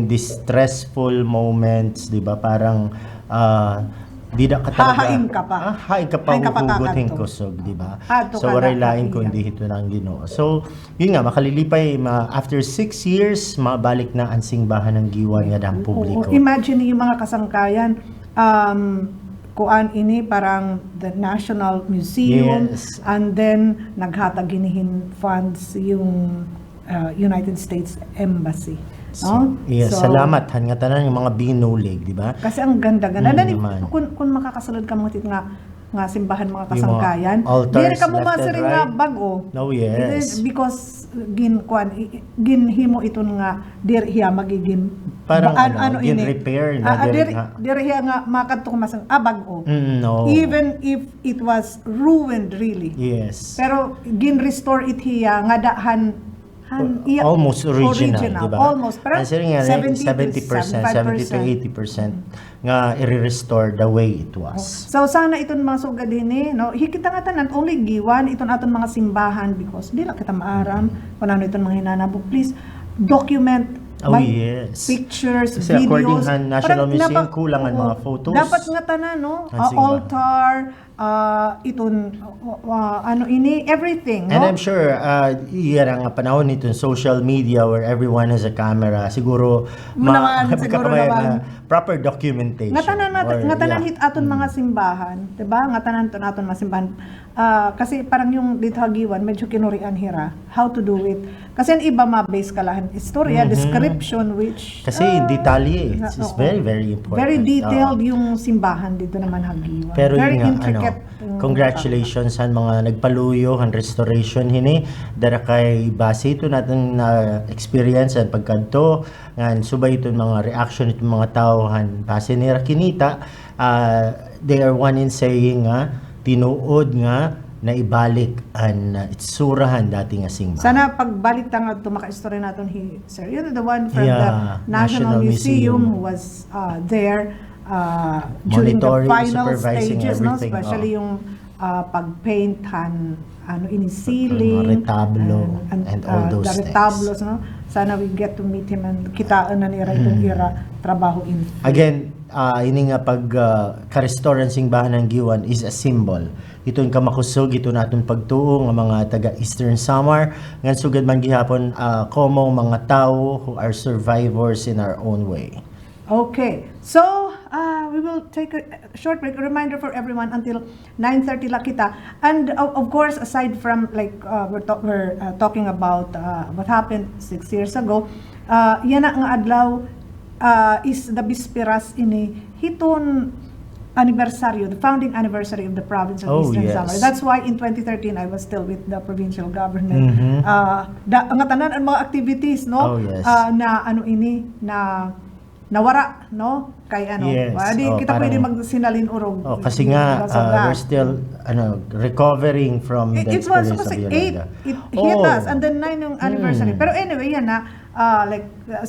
these stressful moments, di ba? Parang di da ka talaga Hahain ka pa. Hahain ka pa Hahain ka pa hugutin kakanto. kusog, di ba? Ato So ka waray na, lain iya. kundi ito ng Ginoo. So yun nga makalilipay after 6 years mabalik na ang singbahan ng Giwan nga dang publiko. Oo, imagine yung mga kasangkayan, kuan ini parang the National Museum, Yes. and then naghatag ginihin funds yung United States Embassy. No? Yes, So, salamat han nga tanan yung mga binulig, di ba? kasi ang ganda-ganda. naman. Kung makakasulod ka mga nga simbahan mga Yung mga kasangkayan, altars diri ka mo left and masiri nga right. bag-o. No, yes. Because ginhimo iton nga diri hiya magiging Parang ini? repair na diri nga. Diri hiya nga makadto masang bag-o. No. Even if it was ruined really. Yes. Pero gin-restore it hiya nga dahan iya, Almost original, di ba? Almost. Parang Ang siri nga, 70 to 80% nga i-restore the way it was. So sana iton mga sugad din no. Hikita nga tanan only giwan iton aton mga simbahan because dila kita maaram kung ano iton mga hinanabog. Please document Oh, by yes. pictures, Kasi videos. according sa National Parang Museum, kulang ang mga photos. Dapat nga tanan no, Ang simbahan. altar, iton ano ini everything, And no? I'm sure, iyan ang panahon nito social media where everyone has a camera. Siguro, Siguro naman. proper documentation. Nga tanan hit aton mga simbahan, 'di ba? Nga tanan to naton mga simbahan. Kasi parang yung dito hagiwan medyo kinurian hira how to do it. Kasi ang iba ma-base kalahan istorya, description which Kasi detalye, it's very, very important. very detailed yung simbahan dito naman hagiwan. Pero very yun nga, intricate. congratulations sa mga nagpaluyo, ang restoration hini, dara kay base ito natin na experience at pagkanto, ngan subay ito mga reaction itong mga tao, han base nira kinita, they are one in saying nga, tinuod nga, na ibalik ang itsurahan dati nga simbahan. Sana pagbalik ta nga ito maka-istorya natin sir. You're the one from the Yeah, National National Museum Museum. who was there during the Monitoring, final supervising stages, no? everything, Especially yung pag-paint, ini Mga ceiling, retablo and all those the things. retablos, no? Sana we get to meet him and kitaan na nira itong ira trabaho in. Again, ini nga pag ka-restore ang simbahan ng Giwan is a symbol. Ito yung kamakusog, ito natin pagtuo ng mga taga Eastern Samar. Ngan sugad man gihapon komo mga tao who are survivors in our own way. Okay, so we will take a short break. A reminder for everyone until 9:30 lang kita. And of course, aside from like we're talking about what happened 6 years ago, yan na nga adlaw is the bisperas ini hiton anniversary, the founding anniversary of the province of Eastern yes. Samar. That's why in 2013 I was still with the provincial government. Ang tanan ang mga activities, no? Oh, yes. Na ano ini na nawara, no? Kay ano, Yes. kita Parang- pwede magsinalin urog. Kasi nga, we're still recovering from the It was experience of kasi 8, Yolanda. it hit us, and then 9 yung anniversary. Pero anyway, yan na,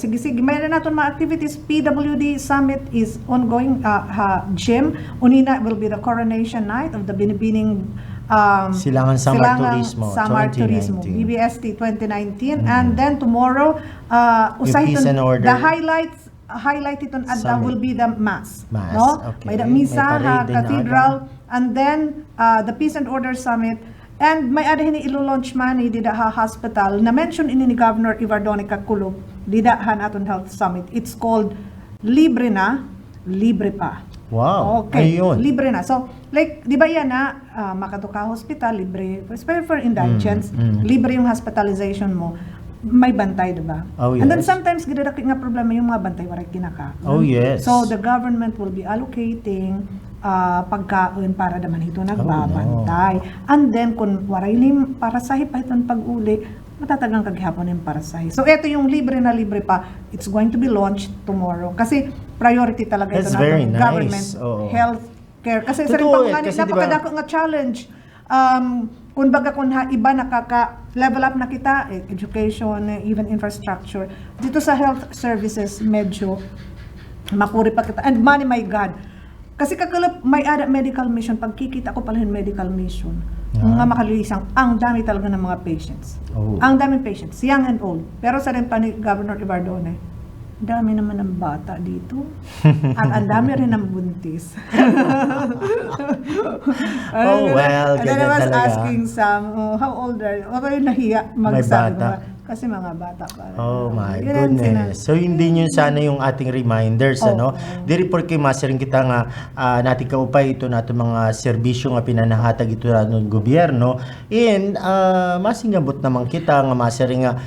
sige, mayroon natin mga activities. PWD Summit is ongoing, Jim. Unina will be the coronation night of the Binibining Silangan Samar Turismo, Samar 2019. Turismo, BBST 2019. And then tomorrow, Peace and Order. the highlight iton adlaw Summit. will be the mass, Mass, no? okay. May May misa, parade din na cathedral, and then the Peace and Order Summit And may ada hini ilo-launch Mannie dida ha hospital na mention ini ni Governor Ivardone Kakulog dida han aton health summit. It's called Libre Na, Libre Pa. Wow. Okay, Ayun. libre na. So, like, di ba yan na, makatuka hospital, libre, especially for indigents, libre yung hospitalization mo, may bantay, di ba? Oh, And then yes. sometimes, gidadaki nga problema yung mga bantay, waray kinaka. Oh, yes. So, the government will be allocating pagkaon para naman ito nagbabantay. And then, kung waray lim, para sa hipahitong pag-uli, matatagang kaghapon yung parasahe. So, ito yung libre na libre pa. It's going to be launched tomorrow. Kasi, priority talaga That's ito very ng nice. government Oo. health care. Kasi sa rin Totoo, pang kasi napakadako nga challenge. Kung baga kung iba nakaka-level up na kita, education, even infrastructure. Dito sa health services, medyo makuri pa kita. And money, my God. Kasi kakalap, may ada medical mission. Pagkikita ko pala yung medical mission. Mga makalilisang, ang dami talaga ng mga patients. Oh. Ang daming patients, young and old. Pero sa rin pa ni Governor Ivardone, dami naman ng bata dito. At ang dami rin ng buntis. Oh, well, And then I ganyan was talaga. asking Sam, how old are you? Ako yung nahiya magsabi bata. ko. Kasi mga bata pa. Oh my Yun ang goodness. So yun din yun sana yung ating reminders, ano? Diri porque masaring kita nga natin kaupay ito nato mga serbisyo nga pinanahatag ito ng gobyerno. And masingabot naman kita nga masaring nga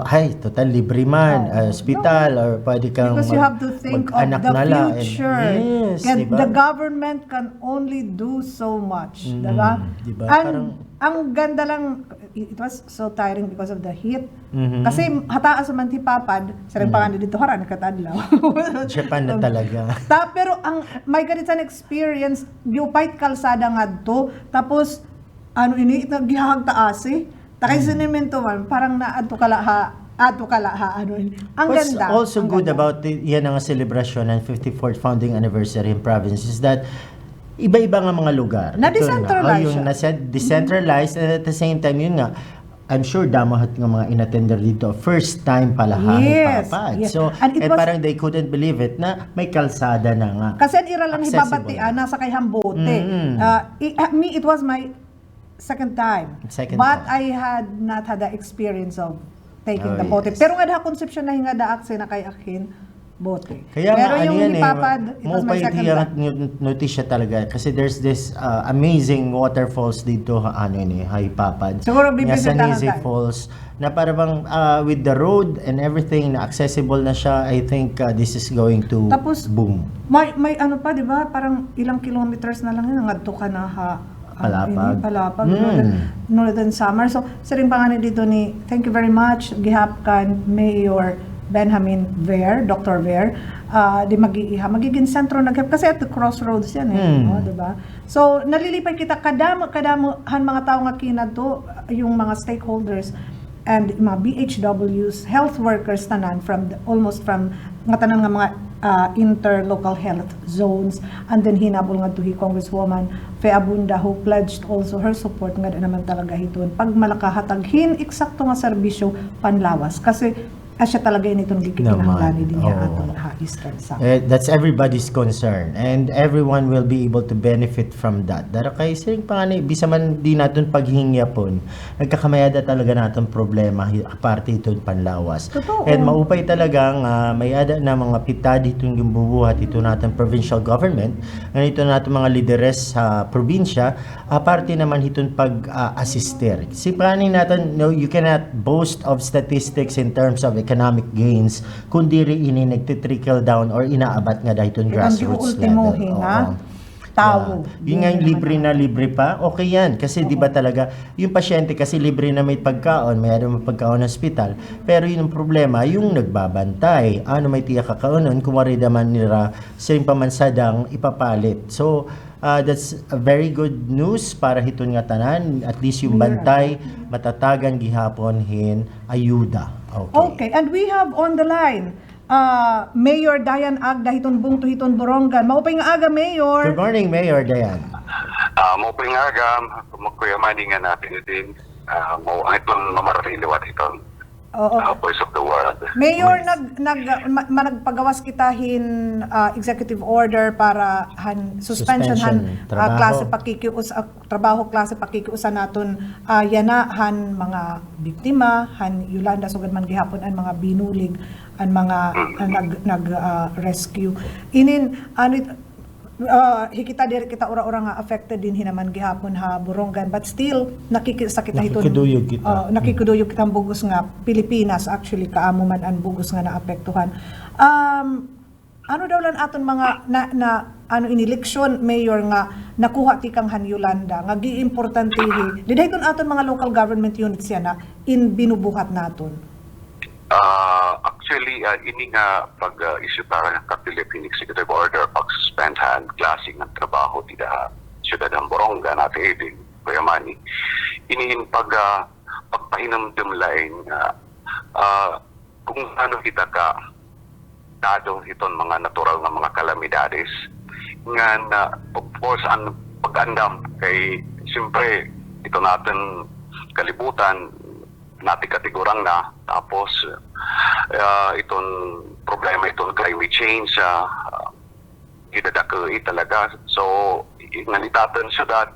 hay total libre man, hospital or pwede kang Because you have to think of mag-anak the na lang. future. Yes, diba? The government can only do so much. Diba? Diba? And Parang ang ganda lang, it was so tiring because of the heat. Mhm. Kasi hataas man ti papad, sa rin pangan dito haran katadlaw. Japan na talaga. Pero ang may ganit an experience, giupay kalsada ngadto, tapos ano ini gihag taas eh. Takay sinemento man, parang naadto kalaha ano ini. Ang What's ganda. also ang good ganda. about yan ang celebration ng 54th founding anniversary in province is that iba-iba nga mga lugar. Na-decentralize Yung decentralized and at the same time yun nga I'm sure damahat ng mga inattender dito first time pala Yes, papad. yes. So And it was- parang they couldn't believe it na may kalsada na nga. Kasi ang ira lang Accessible. hibabati, nasa kay Hambote. Me, it was my second time. Second But time. I had not had the experience of taking Oh, the bote. yes. Pero nga da conception na hinga da akse na kay akin bote. Kaya Pero nga, yung ano yan hipapad, it was my second time. notisya talaga kasi there's this amazing waterfalls dito hipapad. Siguro Nga sa bibisitahan Nizze tayo. Falls na parang with the road and everything na accessible na siya, I think this is going to Tapos, boom. May ano pa, di ba? Parang ilang kilometers na lang yun, ngadto ka na Palapag. Palapag. Northern Summer. So, sa rin pangalan dito ni, thank you very much, gihapkan Mayor Benjamin Ver, Dr. Ver, di magiging sentro naghap kasi at the crossroads yan no, di ba? So nalilipay kita kadamo han mga tao nga kinadto yung mga stakeholders and mga BHWs, health workers tanan almost from nga tanan nga mga interlocal health zones, and then hinabol nga tuhi Congresswoman Fe Abunda who pledged also her support nga naman talaga hiton pag malakahataghin eksakto nga serbisyo panlawas kasi asya talaga yun itong gikinahanglan din niya aton Eastern Samar. That's everybody's concern and everyone will be able to benefit from that. Dara kay siring pangani bisa man di naton paghingya pon nagkakamayada talaga naton problema aparte ito panlawas. Totoo. And maupay talagang may ada na mga pita dito yung bubuhat ito natin provincial government nganito natin mga lideres sa probinsya aparte naman hiton pag-assister. Si planning natin you cannot boast of statistics in terms of economic gains kundi rin ini nagtitrickle down or inaabat nga dahil itong grassroots level. Tao. Yun nga yung libre pa, okay yan. Kasi di ba talaga, yung pasyente kasi libre na may pagkaon, may ano may pagkaon ng hospital. Pero yun ang problema, yung nagbabantay. Ano may tiyak kakaunon, kumari naman nila sa yung pamansadang ipapalit. So, that's a very good news para hiton nga tanan. At least yung bantay, matatagan gihapon hin ayuda. Okay, and we have on the line Mayor Dayan Agda hiton bungto hiton Borongan. Maupay nga aga, Mayor. Good morning, Mayor Dayan. Maupay nga agam, kuya Mannie nga natin din, mo itong mamarating liwat iton. Oo. Voice of the World. Mayor, nagpagawas kita hin executive order para suspension trabaho. klase trabaho klase pakikiusa naton yana han mga biktima han Yolanda sugad man gihapon ang mga binulig ang mga rescue inin hikita diri kita ura-ura nga affected din hinaman gihapon ha Borongan, but still nakikisa kita Nakikiduyog kita. nakikiduyog kita ang bugos nga Pilipinas, actually kaamo man ang bugos nga naapektuhan. Ano daw lang aton mga ano inileksyon, Mayor, nga nakuha tikang han Yolanda nga giimportantehi didayton aton mga local government units yan in binubuhat naton. Actually, ini nga pag-issue para ng Philippine Executive Order pag-suspendahan klaseng ng trabaho tida siyudad ng Borongan at Eding, Kuya Mannie. Inihin pagpahinamdam lain kung ano kita ka dado iton mga natural na mga kalamidades nga of course ang pag-andam kay siyempre ito natin kalibutan natin kategorang na tapos itong problema itong climate change idadakay talaga so nalitatan syudad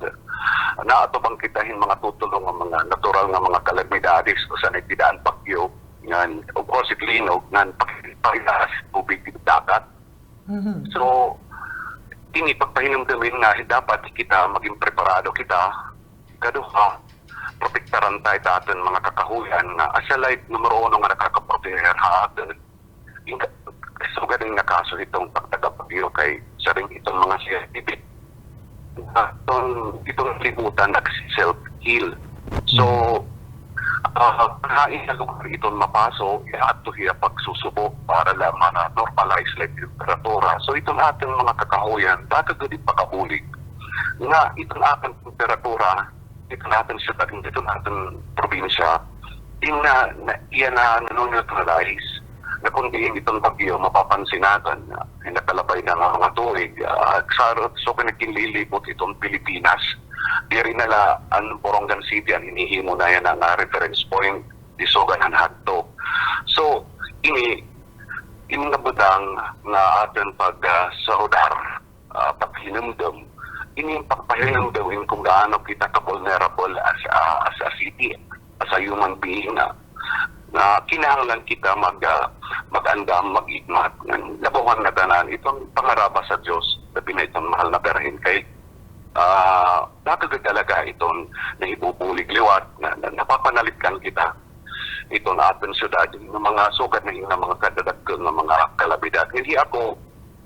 na ato bang kitahin mga tutulong ng mga natural nga mga kalamidades o sa nagtidaan pagyo ngan of course iklino ngan pakilas tubig dagat so ini pagpahinamdamin nga dapat kita maging preparado kita kaduha protektaran tayo datin mga kakahuyan na asalay numero 1 nga nakakaproteher hatin. So galing na kaso itong pagtagapagyo kay saring itong mga CFTV. Itong libutan nag-self-heal. So, kain na lugar itong mapaso, iato hiya pagsusubok para lamang na normalize like temperatura. So itong ating mga kakahuyan, dagagadi pagkabulig nga itong ating temperatura dito natin siya, dito natin probinsya, iyan na nanoneutralize na kundi itong bagyo, mapapansin natin na nakalabay na mga tuig. So, pinagkinlilibot itong Pilipinas. Di rin nila ang Borongan City, ang hinihimo na yan ang reference point, Disogan ang Hadto. So, ini nga budang nga atin sa udar, paghinamdam, ini yung pagpahinamdawin kung gaano kita ka-vulnerable as a city, as a human being na kinahanglan kita mag-andam, mag-igmat. Labawan na tanan, itong pangaraba sa Diyos, labi na itong mahal na berhin kay nakagad talaga itong naibubulig liwat, na napapanalitkan kita itong ating syudad, ng mga sugat na yung mga kadadagkang ng mga kalabidad. Hindi ako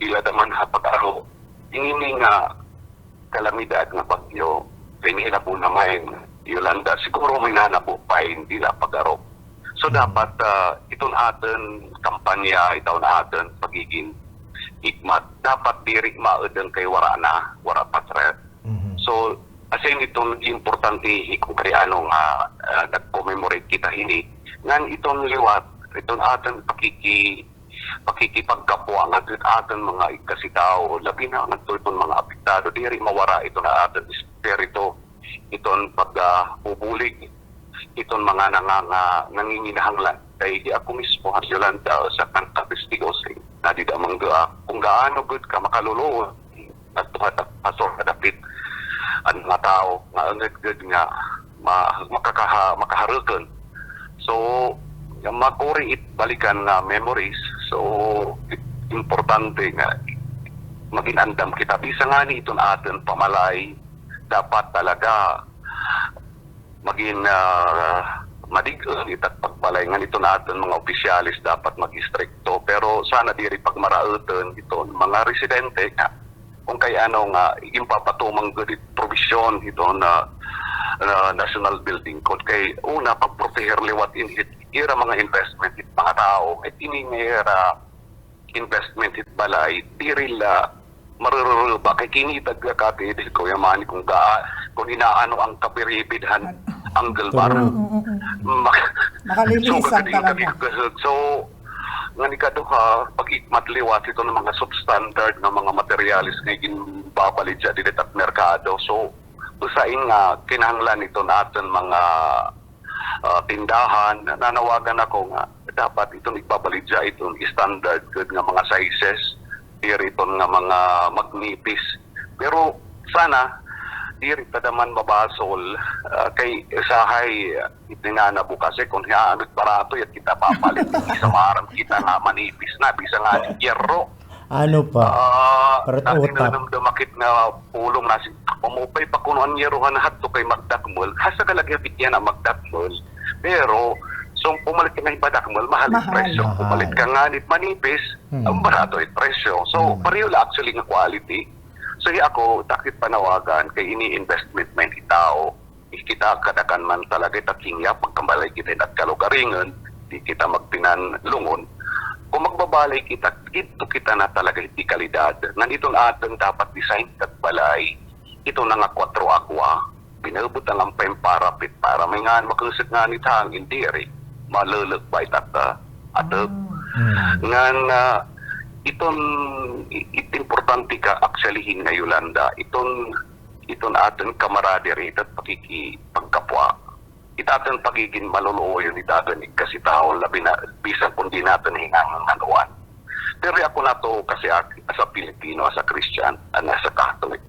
iladaman pag-aro, hindi nga kalamidad na bagyo, pinila po naman Yolanda, siguro may nanapo pa hindi na pag-arop. So dapat itong atin kampanya, itong atin pagiging ikmat, dapat diri maudang kay wara patret. So asin itong importante kung kaya nag-commemorate kita ini, ngan itong liwat, itong atin pakikipagkapwa ng ating mga ikasitao, labi na ang itong mga apektado, diri mawara ito na ating espiritu, itong pagpubulig, itong mga nanginginahanglan. Kaya di ako mismo, Yolanda, sa kantabestigos, na di damang kung gaano good ka makaluluwa, at pasok kadapit ang mga tao, nga good nga makaharukan. So, makuri balikan na memories. So, importante nga maginandam kita. Bisa nga ni itong atin pamalay, dapat talaga maging madigon itat pagbalay nga nito natin mga opisyalis dapat mag-istrikto. Pero sana diri pagmarauton ito mga residente nga kung kaya nga impapatumang good provision ito na National Building Code kay una pagproteher liwat in ira mga investment it mga tao at iningira investment it balay dirila maruruluba kay kinitag kakati ko yaman kung inaano ang kapiribidhan ang galbar makalilisan talaga. So ngani kaduha pag-ikmat liwat ito ng mga substandard na mga materialis nga ginbabalid sa dili at merkado. So usain nga kinahanglan ito natin mga tindahan, nanawagan ako nga dapat itong ipabalidya itong standard good nga mga sizes, diri itong nga mga magnipis. Pero sana diri tadaman mabasol kay usahay itinanabo kasi kung hianot barato yat kita papalit sa maram kita nga manipis na bisa nga hierro. Ano pa? Para utap. Dumakit nga pulong na pumupay pa kuno ang hierrohan hatto kay magdakmol. Hasa kalagyan yan ang magdakmol. Pero so pumalit ka nga ibadakmol, mahal yung presyo. Pumalit ka nga nit manipis, ang barato yung presyo. So pareho la actually nga quality. So ako, takit panawagan kay ini-investment man itao, kita kadakan man talaga itakingya, pagkambalay kita at kalugaringan, di kita magpinan lungon. Kung magbabalay kita, ito kita na talaga hindi kalidad. Nandito na atin dapat design at balay, ito na nga 4 agwa, binabot na lang pa yung parapit para may nga makusik nga ni tang indiri, malulukbay tata, atap. Ngan, itong importante ka actually na Yolanda, itong aton camaraderie at pagkapwa, itaton pagiging maluluoy yun itaton kasi tao labi na bisan kung di natin hingang anuan. Pero ako na to kasi as a Pilipino, as a Christian, and as a Catholic,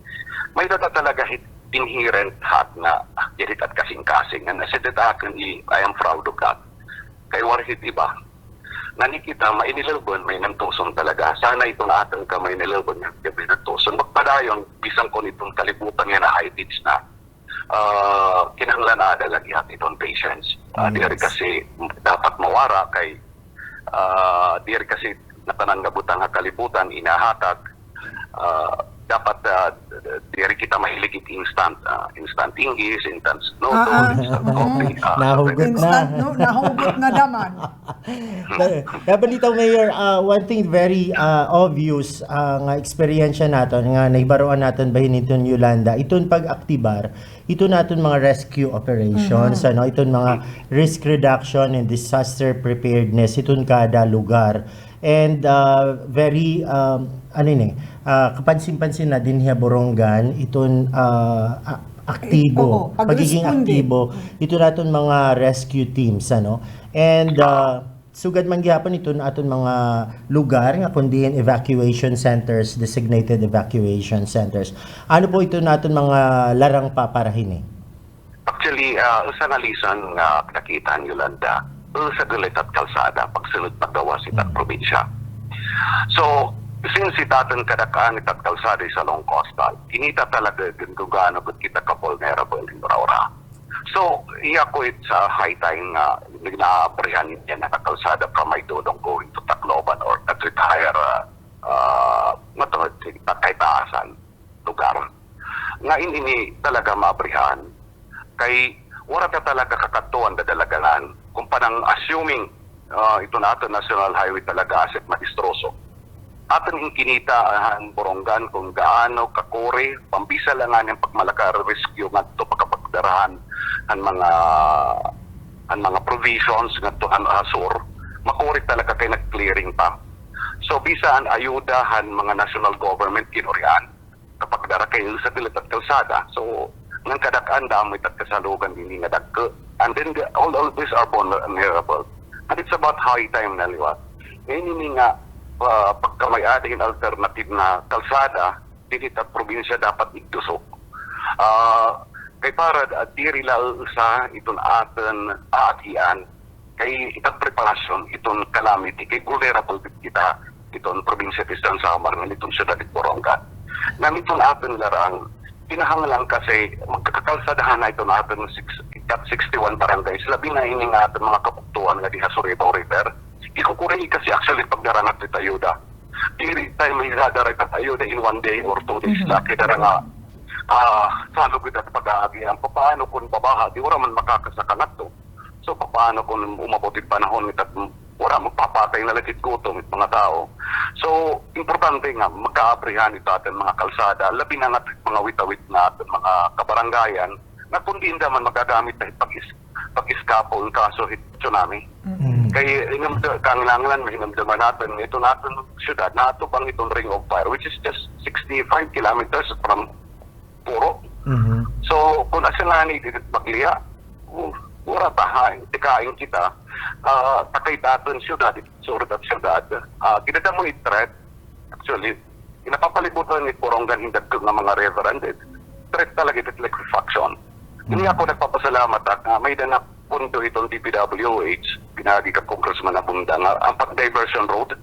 may data talaga inherent hat na dirit at kasing-kasing and as I am proud of that. Kay warhit iba nanikita mainilabon may nantuson talaga. Sana itong atang kamay nilabon yung gabi nantuson. Magpadayon, bisang ko nitong kalibutan nga na heritage na kinahanglan na lagi at itong patience. Diri kasi dapat mawara kay diri kasi natananggabutan nga kalibutan, inahatag dapat diri kita mahilig instant English, instant noodles, instant coffee. Nahugot na daman. Nabalitaw, Mayor, one thing very obvious nga experience naton nga naibaroan naton bahin iton Yolanda, iton pag-aktibar, ito naton mga rescue operations, ano, iton mga risk reduction and disaster preparedness iton kada lugar. And very kapansin-pansin na din hiya Borongan iton aktibo, pagiging aktibo ito naton mga rescue teams, ano, and sugad man gihapon ito aton mga lugar nga kundi evacuation centers, designated evacuation centers. Ano po ito naton mga larang paparahin? Actually, usa nga lisan nga nakita ni Yolanda, sa gulit at kalsada pagsunod paggawa sa itang probinsya. So, since itatan kadakaan itat kalsada sa long coastal, kinita talaga kung gaano kita ka-vulnerable in Raura. So, iya ko sa high time nga naabrihan niya na kalsada from my dodong going to Tacloban or nag-retire kay taasan lugar. Nga ini talaga maabrihan kay wala ka talaga kakatuan dadalagalan kung panang assuming ito natin National Highway talaga asset madistroso. Atin yung kinita Borongan kung gaano kakore, pambisa lang nga ng pagmalaka rescue nga ito pagkapagdarahan ang mga provisions nga ito ang asur, makore talaga kay nag-clearing pa. So bisa ang ayudahan mga national government kinurian kapag dara kayo sa pilit at kalsada. So nang kadakaan damo itat kasalugan hindi nga dagko. And then all these are vulnerable. And it's about high time na liwat. Ngayon hindi nga pagka may ating alternative na kalsada, dito at probinsya dapat igtusok. Kay para diri lang sa itong atin aakian, kay itong preparasyon, itong calamity, kay vulnerable kita, itong probinsya Tisdan Samar, itong syudad at Borongan. Nang itong atin larang, pinahanglan kasi magkakakalsadahan na ito natin 61 barangays. Labi na ini nga atin mga kapuktuan nga diha sa River. Ikukuri kasi actually pagdarangat ni Tayuda. Diri tayo may dadaray ka Tayuda in 1 day or 2 days na. Kita na nga salugod at pag-aagihan. Paano kung babaha? Di wala man makakasakangat to. So paano kung umabuting panahon at wala magpapatay na lagit gutom at mga tao. So, importante nga, magkaabrihan ito atin mga kalsada, labi na nga mga witawit na atin mga kabarangayan, na kundi hindi man magagamit na pag-iskapol kaso tsunami. Kaya kailangan hinamdaman natin, ito natin syudad, nato bang itong Ring of Fire, which is just 65 kilometers from Puro. So, kung asanani dito magliya, Mura tahay, tikain kita, takay daton siyudad, surot at siyudad, kinada mo i-threat, actually, inapapalibutan ni Poronggan hindag ng mga reverend, threat talaga ito liquefaction. Hindi ako nagpapasalamat at may danak punto itong DPWH, pinagi ka Congressman Abunda, ang pag-diversion road,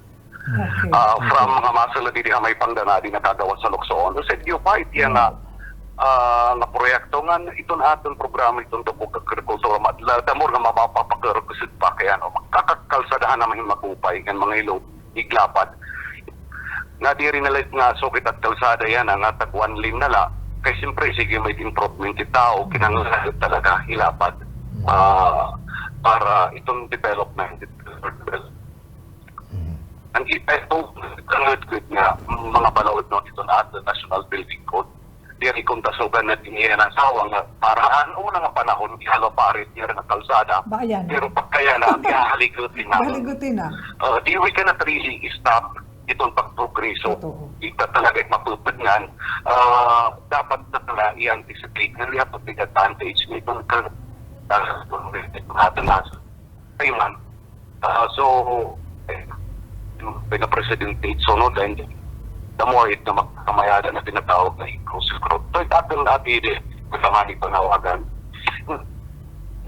from mga masaladi di may pangdanadi na kagawa sa Luksoon. So, said you fight yan na proyekto nga ito na atong programa itong tupog agrikultura damor nga mapapapagkarokusid pa kaya makakakalsadahan naman yung magupay ng mga ilo iglapad nga di rin nalit nga sukit at kalsada yan ang atag one lane nala kaya siyempre sige may improvement yung tao kinanglalit talaga ilapad para itong development ang ito nga mga balawid no ito na at National Building Code diri kung tasugan na tiniya ng sawang paraan una nga panahon ihalo parit niya ng kalsada pero pagkaya na ihaligotin na di we cannot really stop itong pagprogreso ito talaga mapupudngan dapat na talaga i-anticipate na lihat to take advantage nitong man so pina-president sunod and the more it na magkamayada na tinatawag na inclusive growth. So, itapil natin kasama ni panawagan.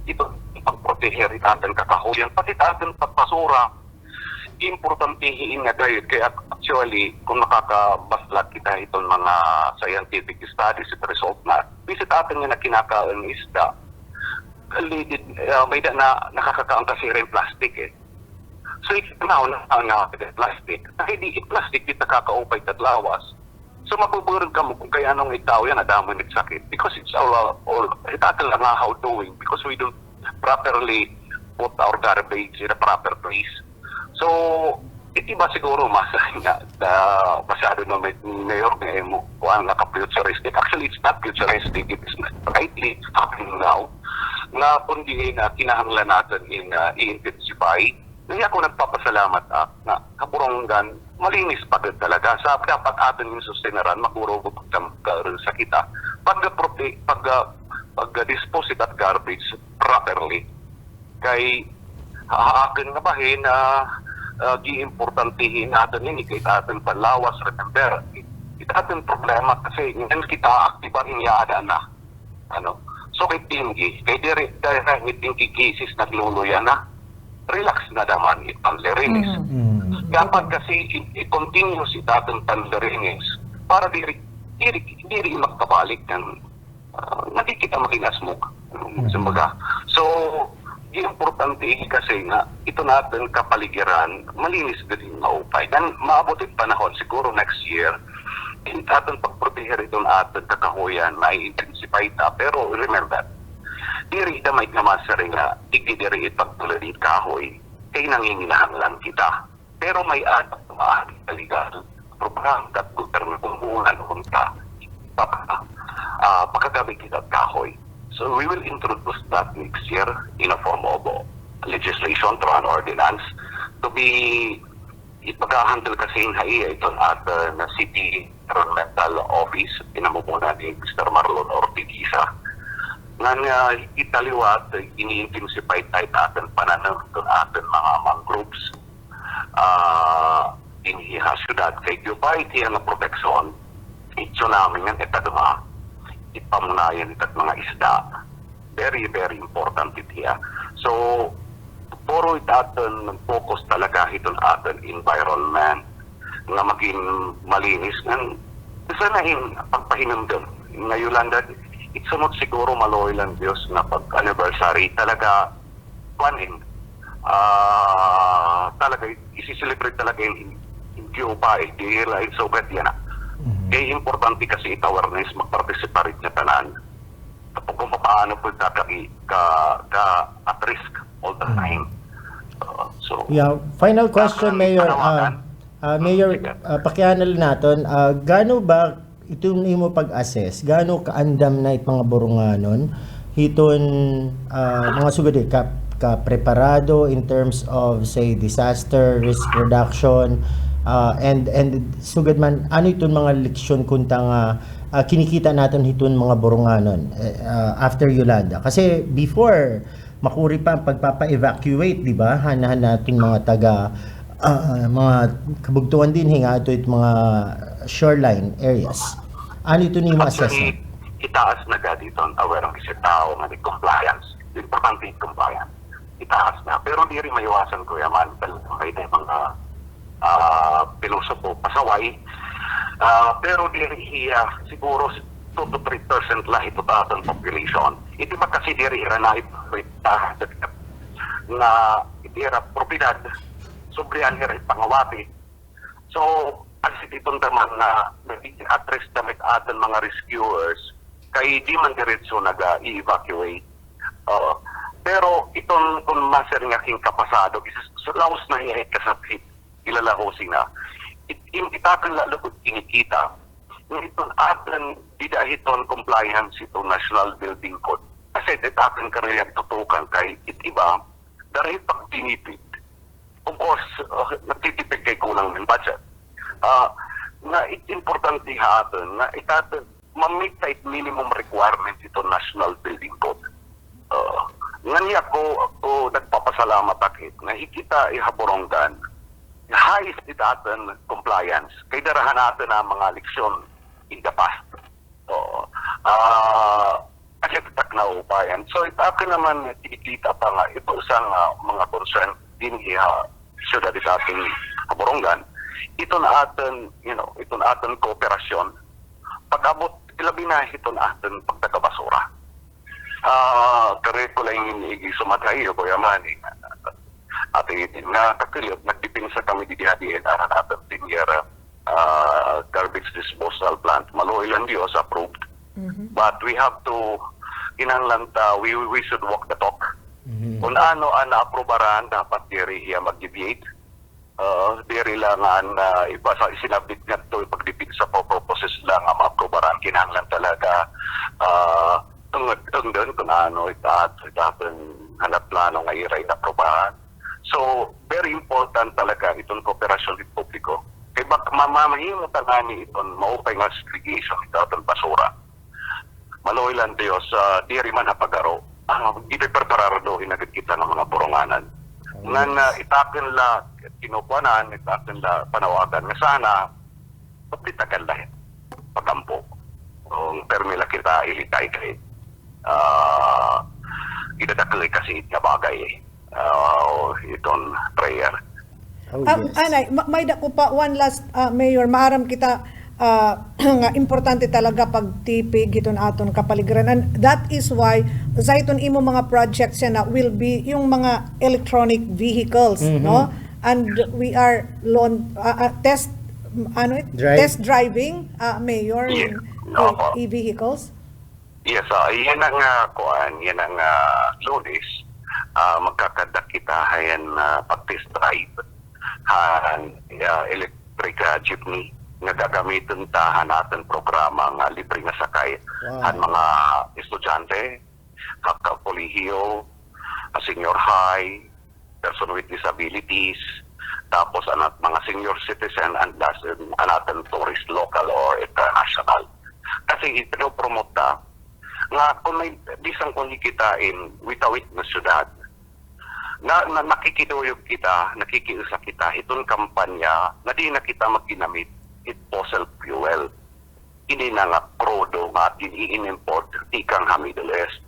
Ito, pag-proteher natin kakahuyan. Pati natin pagpasura, importantihin nga gayud. Kaya actually, kung nakakabaslat kita itong mga scientific studies at result na, visit natin nga na kinakaon isda, may na nakakakaon kasi rin plastic eh. So, now, plastic. Hindi plastic, di nakakaupay at lawas. So, mabuburod ka mo kung kaya anong itaw yan, nadamon ng sakit. Because it's all itatal lang how doing because we don't properly put our garbage in a proper place. So, iti ba siguro masahin nga masyado na mayor nga mo kung naka-futuristic. Actually, it's not futuristic. It is rightly happening now. Na kundi na kinahanglan natin i-intensify. Hindi ako nagpapasalamat na Kapuronggan, malinis pagod talaga. Sa dapat atin yung sustenaran, makuro sa kita. Pag-dispose it at garbage properly. Kay haakin nga bahin na gi-importantihin natin yun, kahit atin panlawas, remember, ito atin problema kasi yan kita aktibahin yada na. So kay tinggi, kay dahil tinggi cases nagluluya na, relax na naman itang lerinis. Dapat kasi i-continue si datang panlerinis para di rin magkabalik ng hindi kita makinasmok. So, importante kasi nga ito natin kapaligiran, malinis din maupay. Dan maabutin panahon, siguro next year, hindi natin pagproteher itong ating kakahuyan, may intensify na. Pero remember, diri damay naman sa rin na igdidiri ipagtuloy kahoy kay nanginginahan lang kita. Pero may anak na maahing kaligal program at gobyerno kumulan hunta pagkagabi kita kahoy. So we will introduce that next year in a form of legislation through an ordinance to be ipag-handle kasi yung haiya ito at na City Environmental Office pinamumunan ni Mr. Marlon Ortigiza nga italiwat, ini-intensify tayo natin pananaw ng ating mga mangroves in hiha syudad. Kaya gubay tiyan na proteksyon, ito namin yan itaduma, ipamunayan itat mga isda. Very, very important itiya. So, puro itatin focus talaga itong ating environment nga maging malinis. Isa na yung pagpahinamdam. Nga Yolanda, itsunod siguro maloy lang Diyos na pag-anniversary talaga panin talaga isi-celebrate talaga yung Cuba dihila in Soviet yan kaya importante kasi awareness mag-participate na tanan kapag kung paano po ka at risk all the time final question Mayor Mayor pakianal natin gaano ba itong imo pag-assess, gaano kaandam na it mga burunganon, hiton mga sugod ka preparado in terms of say disaster risk reduction and sugod man ano iton mga leksyon kunta nga kinikita natin hiton mga burunganon after Yolanda kasi before makuri pa ang pagpapa-evacuate, di ba? Hanahan natin mga mga kabugtuan din hinga ito it mga shoreline areas. Ano ito ni mo assessment? Actually, itaas na ga dito ang awareness sa tao nga di compliance. Importante yung compliance. Itaas na. Pero di rin maiwasan ko yaman may mga pilosopo pasaway. Pero di rin siguro 2 to 3% lang ito ang population. Ito ba kasi di rin na ito na itira propiedad sobriyan rin pangawati. So, ang sititong naman na address damit atin mga rescuers kay di man diretso nag-i-evacuate. Pero itong kung maser nga king kapasado, sa laos na ihit kasapit, ilalahosin na. Itakan lalabot kinikita, itong atin didahiton compliance itong National Building Code. Kasi itakan ka rin tutukan kay itiba, dahil pag tinipid. Of course, nagtitipid kay kulang ng budget. Na importante atin na itatin ma-meet type minimum requirements ito National Building Code. Ngani ako nagpapasalamat akit na ikita ihaboronggan highest itatin compliance kay darahan natin ang mga leksyon in the past. Kasi tatak na upayan. So itakin naman ikita pa nga ito isang mga concern din syudad sa ating haboronggan. Ito na atin, ito na atin kooperasyon. Pag-abot, ilabi na ito na atin pagtagabasura. Kare ko lang yung sumatay, o Kuya Mannie. At nga kakilip, nagdipinsa kami di diadiin na natin tinyer garbage disposal plant. Maloy lang Diyos, approved. But we have to, we should walk the talk. Kung ano ang na-aprobaran, dapat diri mag-deviate. Diri lang iba sa isinabit nga ito, pagdipid sa process lang ang ma-aprobaran. Kinahanglan talaga tungod kung ano itatin hanap plano nga iray na aprobahan. So, very important talaga itong kooperasyon ng publiko. Kaya mamahimo tanani itong maupay nga segregation itong basura. Maloy lang Diyos, diri man hapagaro. Ipipreparado hinagad kita ng mga boronganan. Ngan itakin la kinukuanan, itakin la panawagan nga sana pagtitagal lahat pagampo. Kung permila kita ilitay kay idadakal kasi itna bagay itong prayer. Anay, may dako pa one last Mayor, maaram kita nga importante talaga pagtipig iton aton kapaligiran, and that is why sa iton imo mga projects na will be yung mga electronic vehicles, no, and we are test driving Mayor in e-vehicles. Yes, yan ang kuan, yan ang Lunes magkakadak kita hayan pag-test drive electric jeepney nga gagamitin tahan natin programa nga libre nga sakay ang mga estudyante, kakakolehiyo, senior high, person with disabilities, tapos mga senior citizen and natin tourist local or international. Kasi ipinopromote nga kung may bisang kumikitain witawit na syudad, na nakikiduyog kita, nakikiusa kita, itong kampanya na di na kita magginamit it fossil fuel. Hindi na nga krodo nga in-import ikang Middle East.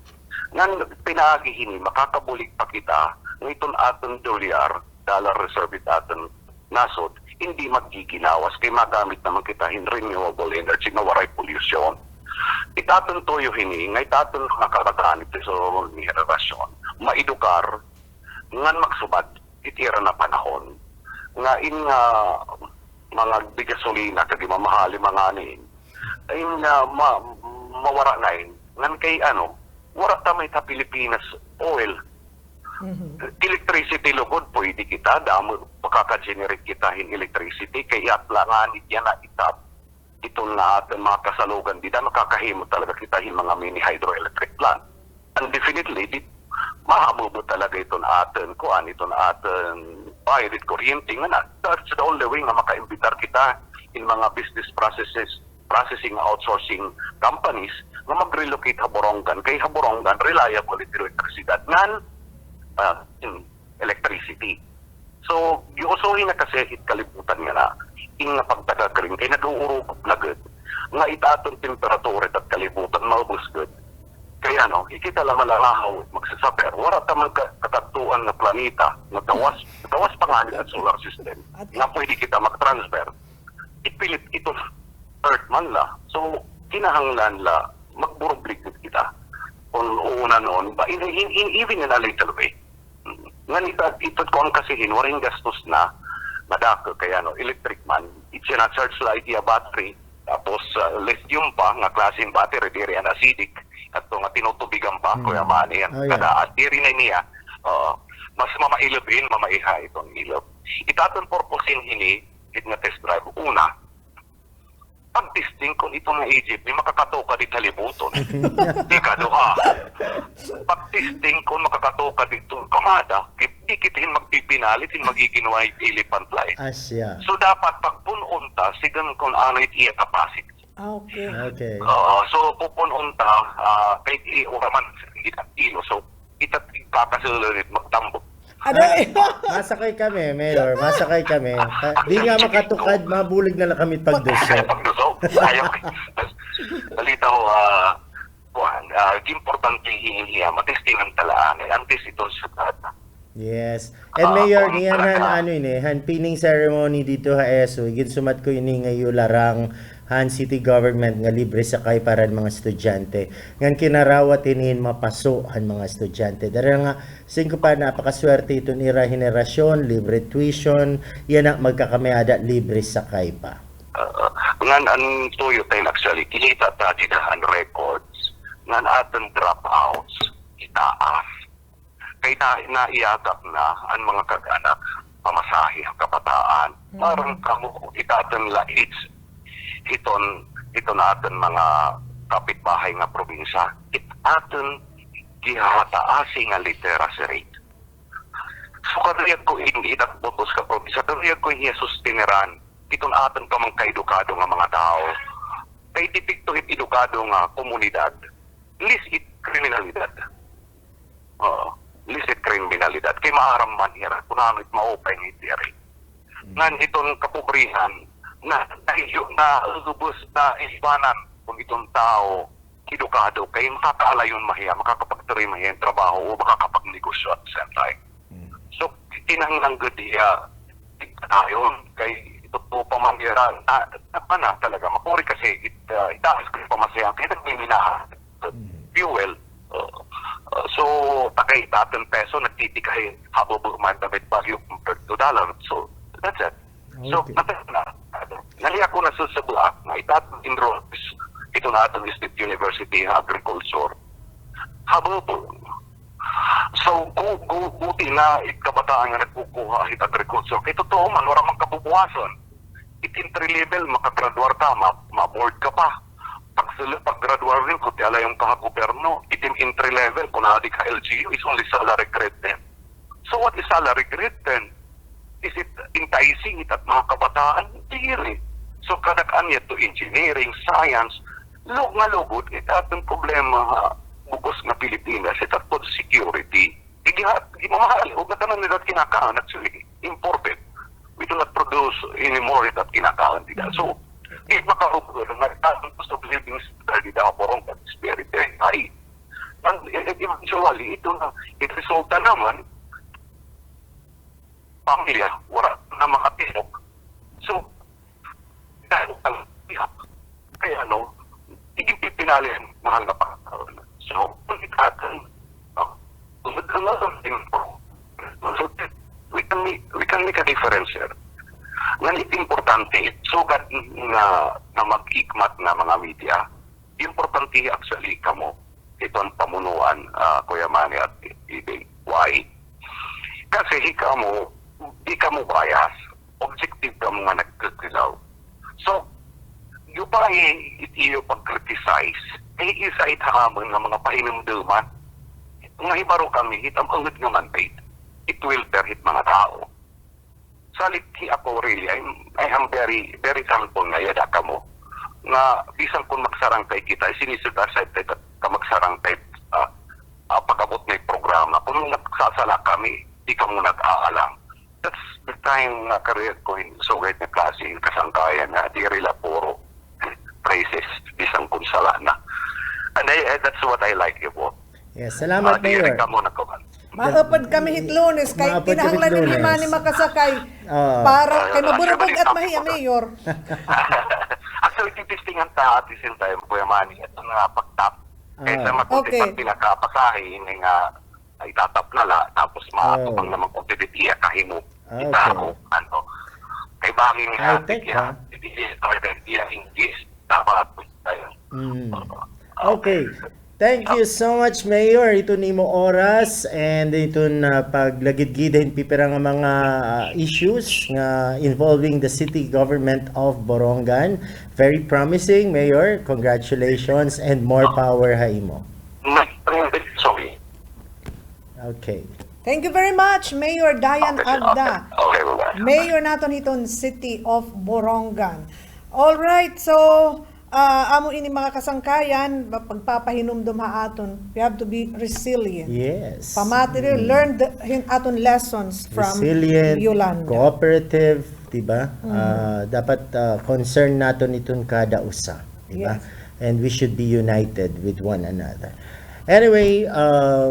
Nga pinagihin, makakabulig pa kita ng itong aton dollar reserve aton nasod, hindi magiginawas kay magamit naman kita in renewable energy na waray pollution. Itaton toyo hini, nga itaton nakakatanit sa henerasyon, maedukar, nga magsubad, itira na panahon, nga mga bigasolina kadi mamahali mga anin ay mawara na ngan kay wara tamay ta Pilipinas oil. Electricity lugod pwede kita damo makaka-generate kita in electricity kay atlangan yan na itap itong na ating mga kasalugan di na makakahimo talaga kita in mga mini hydroelectric plant, and definitely mahabubo talaga itong atin kuan itong atin bayad kuryente nga na. That's the only way nga maka-imbitar kita in mga business processing outsourcing companies nga mag-relocate haboronggan kay haboronggan reliable electricidad ngan electricity. So, giusuhin na kasi kalibutan nga na, nga pagtagag rin, kaya nag-uurupot na good. Nga itaatong temperatura at kalibutan, maubos good. Kaya ikita lang malahaw, magsasaper, wala tamang katagtuan na planeta, nagawas pa nga ang solar system, nga pwede kita mag-transfer. Ipilit ito Earth man la. So, kinahanglan la, magburublik kita. Kung una noon, but even in a little way. Nga ito kung kasihin, waring gastos na, madako, kaya electric man, i-charge la iti a battery, tapos lithium pa, nga klaseng battery, diri an acidic, at nga tinutubigan pa, kuya Mannie, kada diri na niya, mas mamailabin, mamaiha itong ilab. Itatong purposin hini, it nga test drive. Una, pag-testing kung itong nga Egypt, may makakatoka di talibuton. Di ka doha. Pag-testing kung makakatoka dito, kamada, di kitin magpipinalit, magiging white elephant fly. Asya. So dapat pagpununta, sigan kung ano iti kapasik. Okay. So pupununta, kahit uraman, hindi na ilo. So itat kakasulit magtambok. Masakay kami, Mayor. Masakay kami. Di nga makatukad, mabulig na lang kami pagduso. Ayaw. Balita ko, importante hihiya, matesting ang talaan. Antes ito sa data. Yes. And Mayor, niyan han pinning ceremony dito ha ESO. Igin sumat ko ini ngayon larang han city government nga libre sakay para mga estudyante. Ngan kinarawat inin mapaso han mga estudyante. Dara nga singko pa napakaswerte ito nira henerasyon, libre tuition, yan ang magkakamayada libre sakay pa. Ngan ang tuyo tayo actually, kinita ta ang records, ngan ating dropouts, itaas. Kaya naiyagap na ang mga kag-anak, pamasahe, kabataan. Parang kamo, itatang laids, ito na atin mga kapitbahay nga probinsya. Atin gihataasi nga literacy rate. So kariyag ko itat botos ka probinsya, kariyag ko sustineran. Itong atin ka mga kaedukado nga mga tao. Kaya tipikto edukado nga komunidad. Least it kriminalidad. Listed kriminalidad. Kaya maaram man hira, kunamit ma-open iti-ari. Ngan itong kapobrihan, na lubos na isbanan kung itong tao, edukado, kaya makakaalayon mahiya, makakapagtuloy mahiya ang trabaho o makakapagnegosyo at the same time. So, tinanglang good iya, tayo, kaya ito po pamangyaran, na talaga, makuri kasi, itaas ko yung pamasaya, kaya nagmiminahan, fuel, so, takay tatin peso, nagtitikay habang damit bagyo compared to dollar. So, that's it. So, naliya ko na sa buak na itatang enrolls ito na atong State University Agriculture. Habang po. So, buti na kabataan nga nagkukuha sa agriculture. Kaya totoo man, wala mang kabubuhason. Entry level, makagraduar ka, ma-board ka pa. Pag-graduate rin, kung tiyala yung kahagoberno, itim entry level, kung nadi ka LGU, is only salary grade 10. So what is salary grade 10? Is it enticing it at mga kabataan? Hindi rin. So kadakaan niya to engineering, science, nga lugod, atong problema bukos na Pilipinas, ito po security. Hindi mamahal, huwag na tanan nila kinakaan, actually, imported. We do not produce anymore at kinakaan nila. So, di makarugo na cost of living study daw porong is very high. And eventually, ito na, it resulta naman, pamilya, wala na makatilog. So, dahil ang pihak, kaya hindi pinalin, mahal na pa. So, kung ikatan, we can make a difference here. Nganit importante, sugat na mag-ikmat na mga media, importante actually kamo, ito ang pamunuan, Kuya Mannie at Ibig. Why? Kasi di ka mo bias, objective ka mo nga nagkakilaw. So, yung pa iyo pag-criticize, isa itahamon ng mga pahinumduman. Nga ibaro kami, hitamangod nga man, it will hit mga tao. Salit ako really, I am very, very thankful na yada ka mo. Nga, bisang kung magsarang kay kita, sinisudasay tayo ka magsarang tayo pag-abot na yung programa. Kung nung nagsasala kami, di ka mo nag-aalam. That's the time na career ko in Soviet na klase, yung kasangkayan na di rila puro praises, bisang kunsala na. And that's what I like about. Yes, salamat, Di Mayor. rin ka mo nagkaman. Maapad kami hitlunes kay Maapad kami kinahanglan ni Hitlunes. Mannie makasakay Oo. para kay maburabog at mahiya mayor. Actually, titistingan ta at the same time, Kuya Manny, ito nga pagtap. Kaysa makunti Okay. pag pinakapasahin, nga itatap na la, tapos maatupang naman kung tititiya kahimo. Okay. Itaro, ano. Kay bangin nga, High-tech, tiya, tititiya, English, dapat tayo. Okay. Thank you so much, Mayor. Ito nimo oras and ito na paglagid-gid pipira nga mga issues nga involving the city government of Borongan. Very promising, Mayor. Congratulations and more power ha imo. Sorry. Okay. Thank you very much, Mayor Dayan Agda. Okay, bye-bye. Mayor naton hiton City of Borongan. All right, so amo ini mga kasangkayan pagpapahinumdum ha aton. We have to be resilient. Yes. Pamatiri learn the aton lessons from Resilient, Yolanda. cooperative, diba? Dapat concern naton itong kada usa, diba? Yes. And we should be united with one another. Anyway,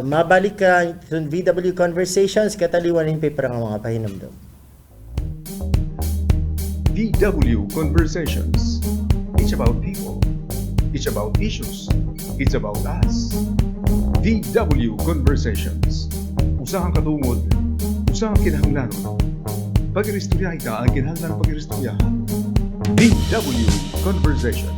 mabalik ka itong VW Conversations, kataliwanin pa parang mga pahinumdum. VW Conversations. It's about people. It's about issues. It's about us. VW Conversations. Usahang katungod. Usahang kinahanglanon. Pag-iristorya ita ang kinahanglan pag-iristoryahan. VW Conversations.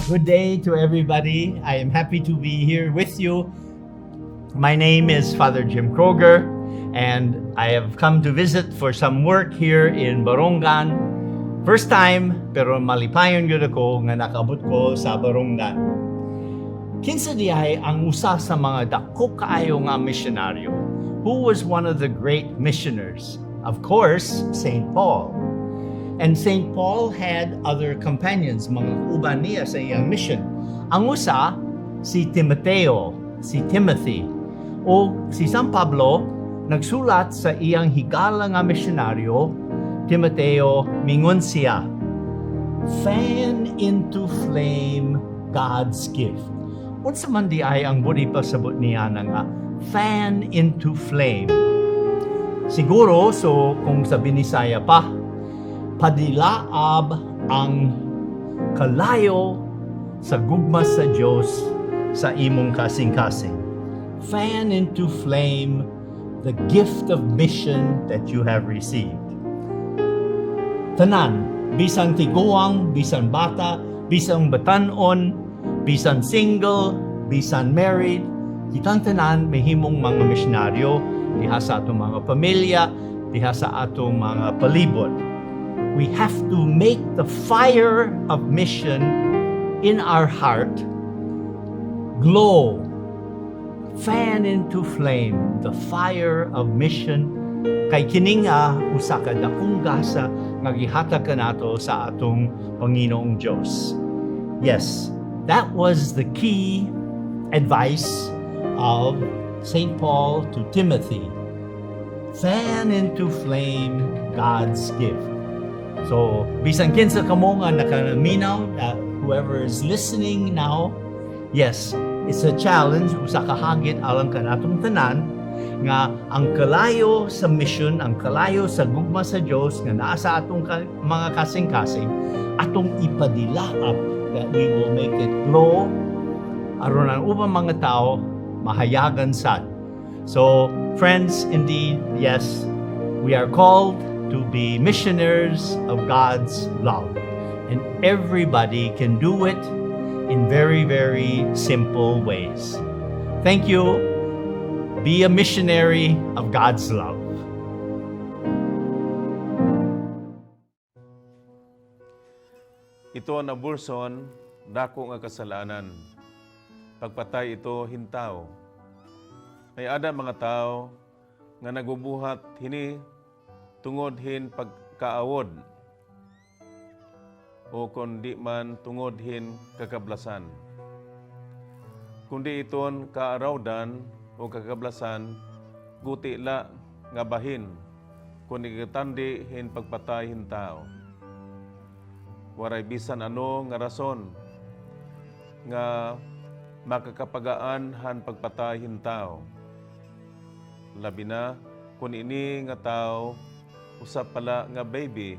Good day to everybody. I am happy to be here with you. My name is Father Jim Kroger, and I have come to visit for some work here in Borongan. First time, pero malipayon yun ako nga nakabot ko sa Borongan. Kinsa diay ang usa sa mga dako kaayo nga misyonaryo. Who was one of the great missioners? Of course, St. Paul. And St. Paul had other companions, mga uban niya sa iyang mission. Ang usa, si Timoteo, si Timothy. O si San Pablo, nagsulat sa iyang higala nga misyonaryo, Timoteo, mingon siya, fan into flame God's gift. Unsa man di ay ang budi pasabot niya nga, fan into flame. Siguro, so kung sa Binisaya pa, padilaab ang kalayo sa gugma sa Diyos sa imong kasing-kasing. Fan into flame the gift of mission that you have received. Tanan, bisan tiguang, bisan bata, bisan batanon, bisan single, bisan married, kitang tanan may himong mga misyonaryo diha sa atong mga pamilya, diha sa atong mga palibot. We have to make the fire of mission in our heart glow, fan into flame the fire of mission kay kini nga usa ka dakong gasa nga gihatag kanato sa atong Panginoong Diyos. Yes, that was the key advice of St. Paul to Timothy. Fan into flame God's gift. So, bisan kinsa kamo nga nakaminaw, whoever is listening now, yes, it's a challenge, usa ka hagit alang kanatong tanan, nga ang kalayo sa mission, ang kalayo sa gugma sa Dios nga naa sa atong mga kasing-kasing, atong ipadilaap that we will make it glow aron ang ubang mga tao mahayagan sad. So, friends, indeed, yes, we are called to be missioners of God's love. And everybody can do it in very, very simple ways. Thank you. Be a missionary of God's love. Ito ang abortion, dako nga kasalanan. Pagpatay ito hintaw. May ada mga tao nga nagbubuhat hini tungod hin pagkaawod o kundi man tungod hin kakablasan. Kundi iton kaarawdan o kakablasan, guti la nga bahin, kundi katandi hin pagpatay hin tao. Waray bisan ano nga rason nga makakapagaan han pagpatay hin tao. Labi na kun ini nga tao usap pala nga baby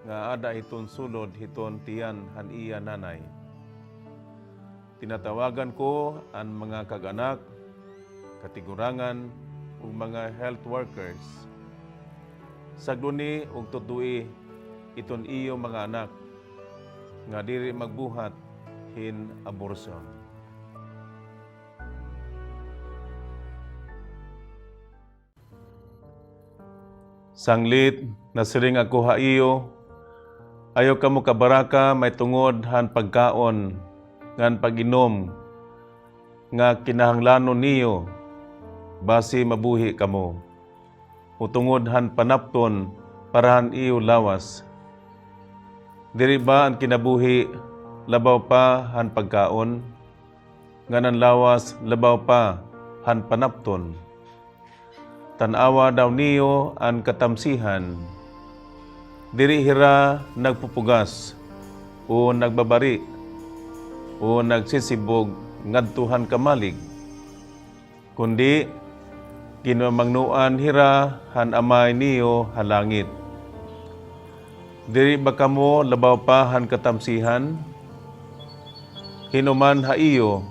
nga ada iton sulod hiton tiyan han iya nanay. Tinatawagan ko ang mga kaganak, katigurangan ug mga health workers. Sagduni ug tudui iton iyo mga anak nga diri magbuhat hin abortion. Sanglit na siring ako haiyo, ayaw kamo kabaraka may tungod han pagkaon ngan pag-inom nga kinahanglanon niyo basi mabuhi kamo. Utungod han panapton parahan iyo lawas. Diri ba ang kinabuhi labaw pa han pagkaon nganan lawas labaw pa han panapton. Tanawa daw niyo ang katamsihan. Diri hira nagpupugas o nagbabari o nagsisibog ngadtuhan kamalig. Kundi kinamangnuan hira han amay niyo halangit. Diri ba kamo labaw pa han katamsihan? Hinuman haiyo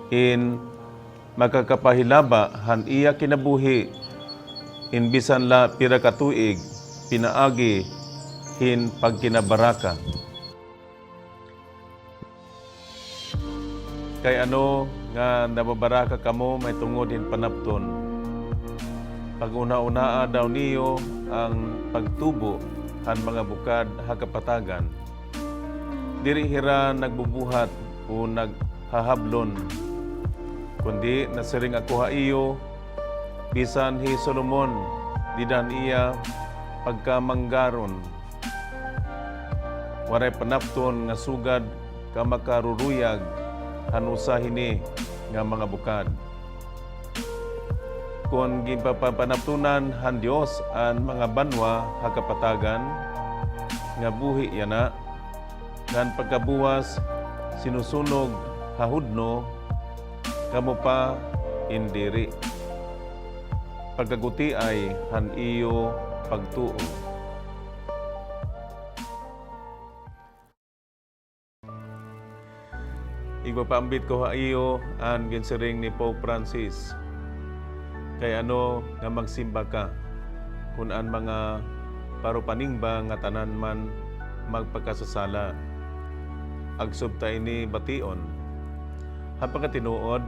in makakapahilaba han iya kinabuhi in bisan la pira ka tuig pinaagi hin pagkinabaraka. Kay ano nga nababaraka kamo may tungod hin panapton. Pag una-unaa daw niyo ang pagtubo han mga bukad hakapatagan. Diri hira nagbubuhat o naghahablon. Kundi nasiring ako haiyo, bisan hi Solomon, didan iya pagkamanggaron. Waray panapton nga sugad ka makaruruyag hanusa hini nga mga bukad. Kung gipapanaptunan han Dios ang mga banwa hakapatagan, nga buhi yana, ngan pagkabuwas sinusunog hahudno, kamo pa indiri. Pagkaguti ay han iyo pagtuo. Igpapaambit ko haiyo ang ginsiring ni Pope Francis. Kay ano nga magsimba ka kun an mga parupaningba nga tanan man magpakasasala. Agsubta ini bation. Hapang tinuod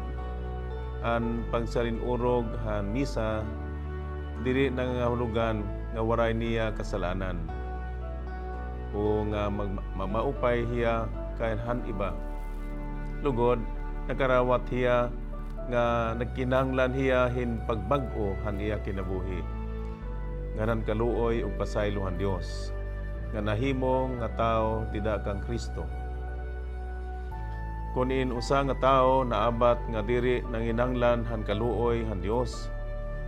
an pagsarinurog han misa diri nangahulugan nga waray niya kasalanan o nga maupay hiya kay han iba. Lugod nakarawat hiya nga nagkinahanglan hiya hin pagbag-o han iya kinabuhi. Nganan kaluoy ug pasaylo han Dios nga nahimo nga tao dida kang Kristo. Kunin usa nga tao naabat nga diri nanginanglan han kaluoy han Dios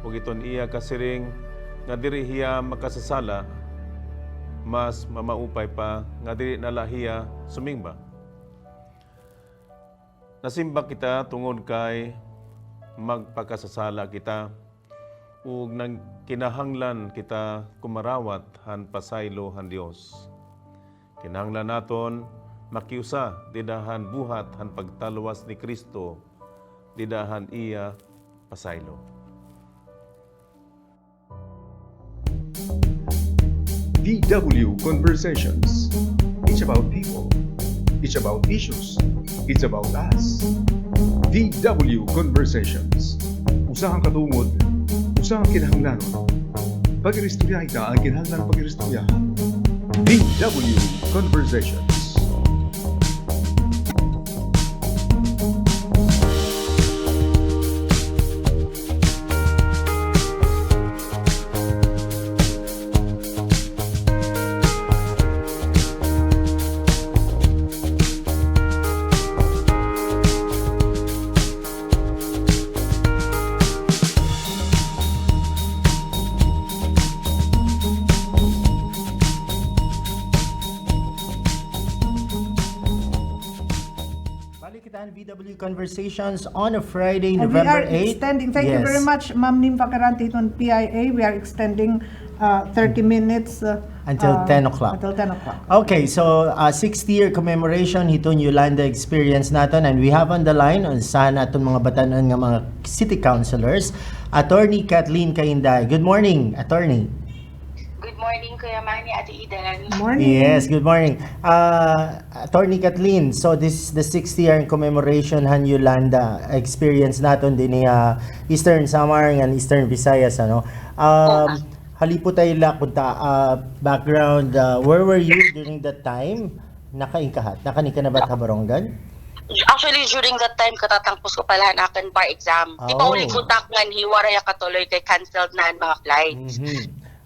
ug iton iya kasiring nga diri hiya makasasala, mas mamaupay pa nga diri nala hiya sumingba. Nasimba kita tungod kay magpakasasala kita ug nang kinahanglan kita kumarawat han pasaylo han Dios. Kinahanglan naton makiusa didahan buhat han pagtalwas ni Kristo, didahan iya pasaylo. VW Conversations. It's about people. It's about issues. It's about us. VW Conversations. Usahang katungod, usahang kinahanglanon. Pag-iristorya ita ang kinahanglan pag-iristoryahan. VW Conversations. Balikitan VW Conversations on a Friday, And we are November 8. extending, thank you very much, Ma'am Nim Pakaranti on PIA. We are extending 30 minutes. Until 10 o'clock. Until 10 o'clock. Okay, so 60th year commemoration hitong Yolanda experience naton, and we have on the line on sana atong mga batanon nga mga city councilors, Attorney Kathleen Kainday. Good morning, Attorney. Good morning, Kuya Mannie, Ate Eden. Morning. Yes, good morning. Attorney Kathleen, so this is the 60th year commemoration han Yolanda experience naton din Eastern Samar and Eastern Visayas, ano. Halipo tayo lakunta, background, where were you during that time? Nakaingkahat, nakanika na ba tabarongan? Actually, during that time, katatangpos ko pala na akin bar exam. Di pa ulit kontakngan, hiwara ya katuloy kay canceled na ang mga flights.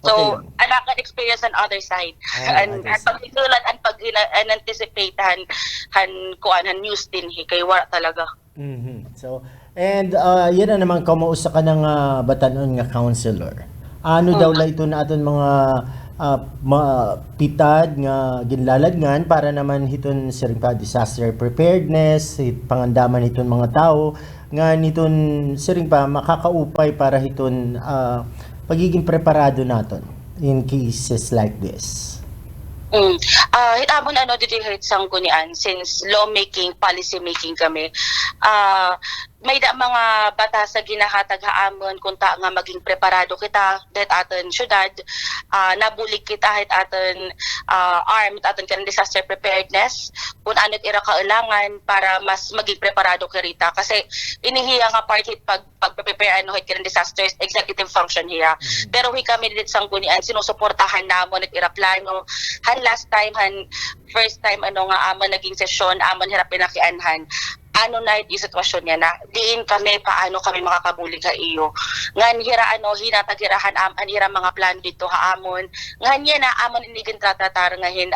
So, anak an experience on other side. And pag itulan, ang pag-anticipate, han news din, kay wala talaga. So, and yan na naman kamausa ka ng batanon nga counselor. Ano daw la ito na aton mga pitad nga ginlaladngan para naman hiton siring pa disaster preparedness, pangandaman hiton mga tao nga niton siring pa makakaupay para hiton pagiging preparado naton in cases like this. Hitamon dito sang kunian since lawmaking, policy making kami. May da mga batas sa ginahatag haamon kung ta nga maging preparado kita dat aton syudad, nabulig kita hit aton armed aton kan disaster preparedness kung ano't ira kailangan para mas maging preparado kita kasi inihiya nga part hit pag-prepare hit kan disasters executive function hiya. Pero hi kami dit sang kunian sinusuportahan namon at ira plano han last time first time nga amon naging sesyon amon hirap pinakianhan na yung sitwasyon niya na diin kami paano kami makakabuli ka iyo ngan hira hinatagirahan hira mga plan dito haamon ngan niya na amon inigin tratatar ngahin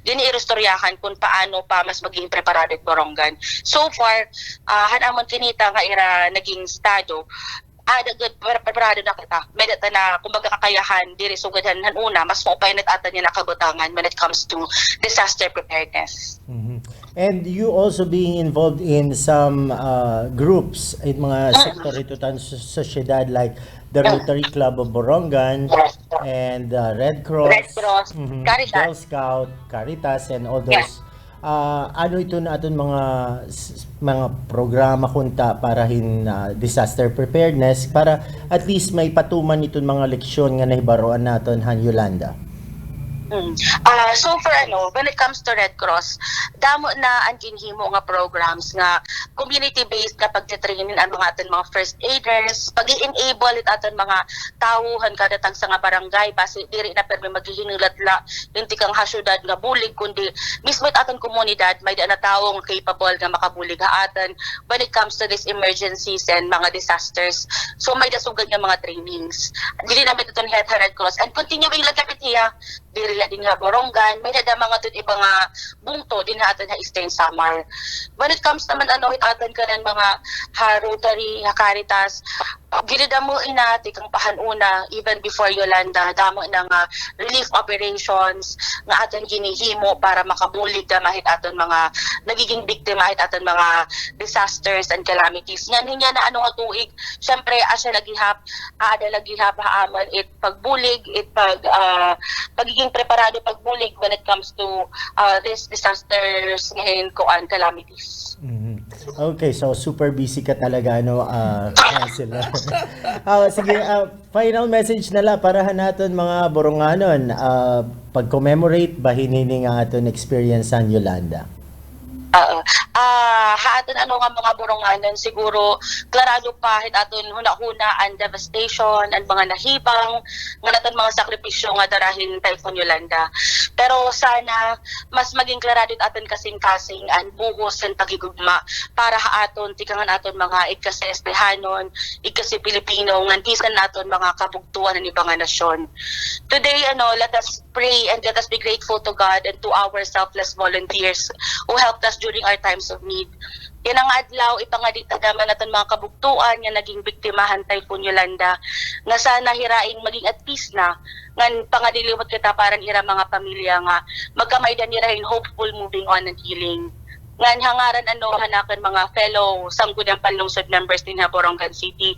giniirustoryahan kung paano pa mas maging preparado at borongan so far amon kinita nga ira naging estado good preparado na kita. May data na kumbaga kakayahan diri sugadan una mas maupay net ata niya nakabutangan when it comes to disaster preparedness. And you also being involved in some groups in mga sektor ito tan sosyedad like the Rotary Club of Borongan and Red Cross, Caritas, Girl Scout, Caritas, and all those. Ano ito na aton mga programa kunta para disaster preparedness para at least may patuman itong mga leksyon nga nahibaroan naton han Yolanda. So for when it comes to Red Cross, damo na ang ginhimo nga programs nga community-based nga pagtitrainin ang mga aton mga first aiders, pag-i-enable it aton mga tawuhan kadatang sa nga barangay base diri na permi maghihinulatla inti kang hasyudad nga bulig kundi mismo it aton komunidad may da na tawo nga capable nga makabulig ha aton when it comes to these emergencies and mga disasters. So may dasugad nga mga trainings. Dili na ito ni Red Cross and continuing lang kapit hiya diri din nga Borongan, may nada mga tut iba nga bungto din aton ha Eastern Samar. When it comes naman hit aton kanan mga Rotary, Caritas, ginidamo inati kang pahanuna even before Yolanda, damo na nga relief operations nga aton ginihimo para makabulig da mahit aton mga nagiging biktima hit aton mga disasters and calamities. Nga niya na nga tuig, syempre asya lagihap, ada lagihap haamon it pagbulig, it pagiging preparado pagbulig when it comes to these disasters ngayon kuan calamities. Okay, so super busy ka talaga councilor. Sige, final message nala para hanaton mga Boronganon pag-commemorate bahin hini nga aton experience sa Yolanda. haaton ano nga mga boronganon siguro klarado pa hit aton huna-huna ang devastation ang mga nahibang nga naton mga sakripisyo nga darahin Typhoon Yolanda. Pero sana mas maging klarado aton kasing-kasing ang buhos ng pagigugma para haaton tikangan aton mga ikasi Estehanon, ikasi Pilipino nga tisan naton mga kabugtuan ng ibang nasyon. Today let us pray and let us be grateful to God and to our selfless volunteers who helped us during our times of need. Yan ang adlaw ipangadita naman natin mga kabugtuan nga naging biktimahan Typhoon Yolanda nga sana hiraing maging at peace na ngan pangadiliwat kita parang ira mga pamilya nga magkamaydan nirahin hopeful moving on and healing. Ngan hangaran hanakan mga fellow sangguniang panlungsod members din ha Borongan City.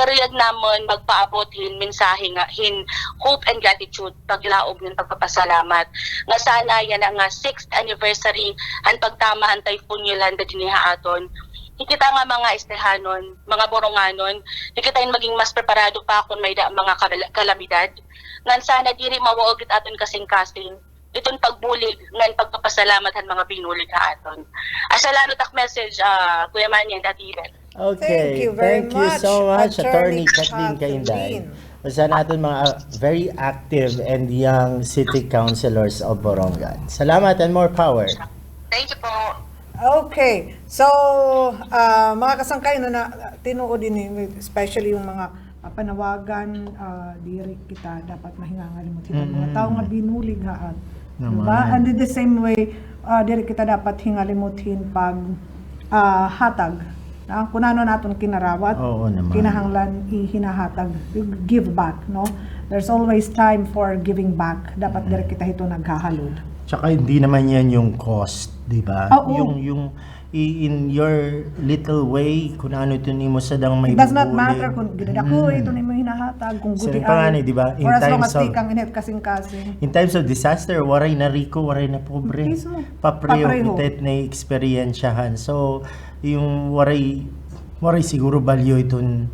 Kariyag namon magpaabot hin mensahe nga hin hope and gratitude paglaob ng pagpapasalamat. Nga sana yan nga 6th anniversary ang pagtamahan Typhoon Yolanda dinha aton. Hikita nga mga Estehanon, mga Boronganon, hikitain maging mas preparado pa kung may mga kalamidad. Ngan sana diri mawaog aton kasing-kasing itong pagbulig ng pagpapasalamat mga binulig ha aton. Salamat ak message Kuya Mannie and Atilan. Okay, Thank you very much, so much, Attorney Attorney Kathleen Kainday. Kathleen. Sa natin mga very active and young city councilors of Borongan. Salamat and more power. Thank you po. Okay. So, mga kasangkay na tinuod din, especially yung mga panawagan, diri kita dapat mahingangalimot ito. Mga tao nga binulig ha. Diba? And in the same way, diri kita dapat hingalimutin pag hatag. Kung ano natin kinarawat, kinahanglan ihinahatag, give back, no? There's always time for giving back. Dapat diri kita ito naghahalod. Tsaka hindi naman yan yung cost, di ba? Yung in your little way, kung ano ito nimo sa dang may it does not matter kung ginadako ito nimo hinahatag, kung gudi ay, di ba? or as long as tikang init kasing-kasing. In times of disaster, waray na riko, waray na pobre. Papreho, itet na eksperyensyahan. So, yung waray siguro value itong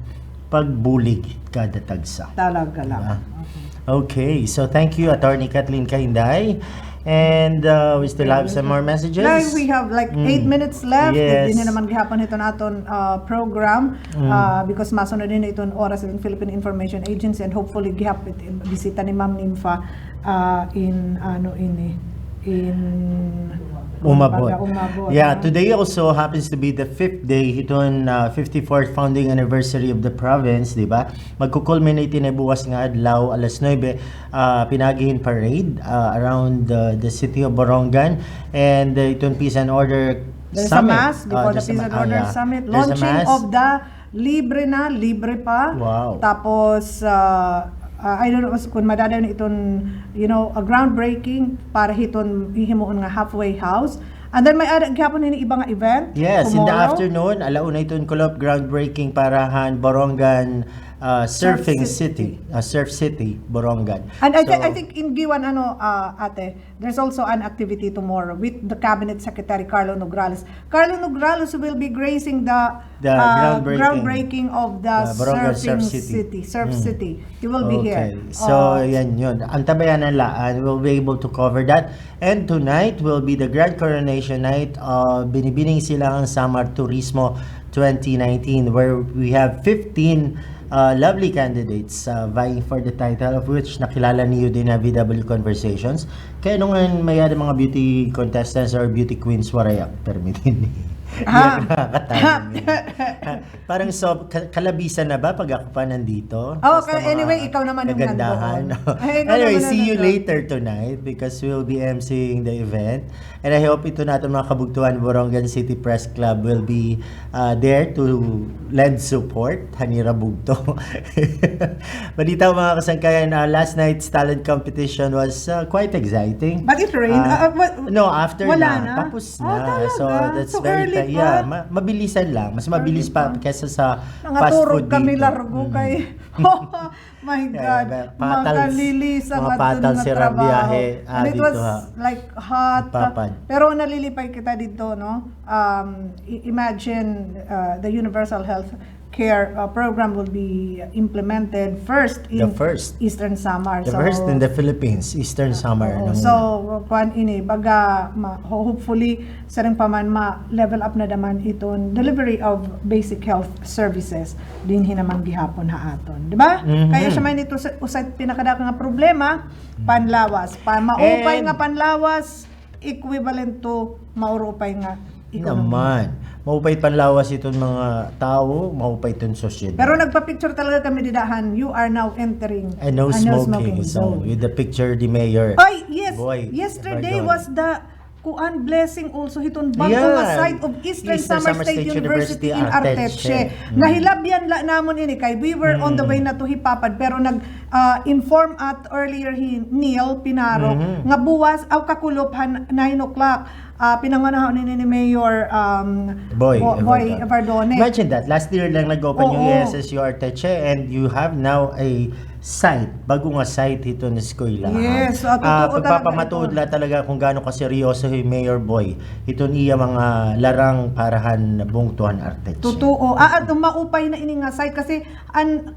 pagbulig kada tagsa. Talaga lang. Diba? Okay, so thank you, Attorney Kathleen Kainday. And we still have some more messages. Now we have like 8 minutes left. Yes. Hindi na naman gihapon ito naton program because masunod din itong oras ng Philippine Information Agency and hopefully gihapon bisita ni Ma'am Nympha in Umabot. Yeah, today also happens to be the 5th day iton 54th founding anniversary of the province, di ba? Magko-culminate na buwas nga adlaw alas 9 pinagihin parade around the city of Borongan and iton Peace and Order there's Summit. A mass before the Peace and Order Summit. Launching of the libre pa. Wow. Tapos I don't know kung madadayon iton a groundbreaking para hiton himuon nga halfway house. And then may gyapon ini ibang event. Yes, tomorrow. in the afternoon alauna iton kulop groundbreaking para han Borongan Surf City Borongan. And I think in Giwan ate, there's also an activity tomorrow with the Cabinet Secretary Carlo Nograles. Carlo Nograles will be gracing the groundbreaking of the Surf City. He will be here. So yan yun. Ang Tabayanan Laan will be able to cover that. And tonight will be the Grand Coronation Night of Binibining Silangang Samar Turismo 2019 where we have 15 lovely candidates vying for the title of which nakilala niyo din na VW Conversations. Kaya nung may mga beauty contestants or beauty queens warayak permitin ni. Parang kalabisan na ba pag ako pa nandito? Anyway, ikaw naman yung nandoon. Anyway, see you later tonight because we'll be emceeing the event. And I hope ito natin mga kabugtuan Borongan City Press Club will be there to lend support. Hanira bugto. Balita mga kasangkayan, last night's talent competition was quite exciting. But it rained? No, after na. Tapos na. Talaga? So that's so very early yeah, mabilisan lang. Mas mabilis pa kaysa sa fast food dito. Kami largo kay my God. Mga patal sirang biyahe. And it was like hot. Pero nalilipay kita dito, no? Imagine the universal health care program will be implemented first in The first. Eastern Samar. The first in the Philippines, Eastern Samar. Oo. So, kuan ini baga hopefully sa ring paman ma-level up na naman itong delivery of basic health services din hinaman gihapon ha aton, di ba? Kaya siya man ito usay pinakadako nga problema panlawas. Maupay nga panlawas equivalent to maurupay nga economy. Naman. Maupay panlawas itong mga tao, maupay itong sosyedad. Pero nagpa-picture talaga kami didahan, you are now entering a no smoking zone with the picture the mayor. Ay, yes. Boy, yesterday pardon. was the kuan blessing also hiton bagong nga site of Eastern Samar State University in Arteche. Nahilabyan la namon ini kay we were on the way na to hipapad pero nag inform at earlier Neil Pinaro nga buwas aw kakulophan 9 o'clock. Pinangunahan ni Mayor Boy Evardone. Imagine that. Last year lang nag-open yung ESSU Arteche and you have now a site, bago nga site ito na eskwela. Yes, totoo pagpapamatuod la talaga kung gaano kaseryoso yung Mayor Boy. Ito niya mga larang parahan bungtuhan Arteche. Totoo. At maupay na ini nga site kasi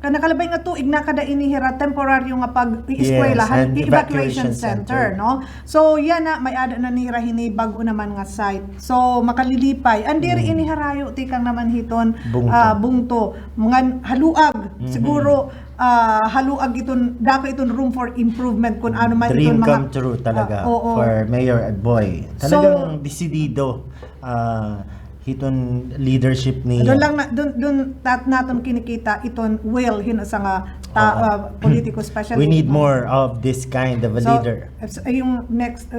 nakalabay nga tuig na kada inihira temporaryo nga pag-eskwelahan, Yes, evacuation center, no? So yan na may ada na nira hini bago naman nga site. So makalilipay. Andiri iniharayo tikang naman hiton bungto. Mga haluag siguro haluag iton dako iton room for improvement kung ano man Dream iton mga come true talaga for Mayor Boy. Talagang desidido hiton leadership niya. Doon lang doon naton kinikita iton will sa nga political specialist. We need more of this kind of a leader. Yung next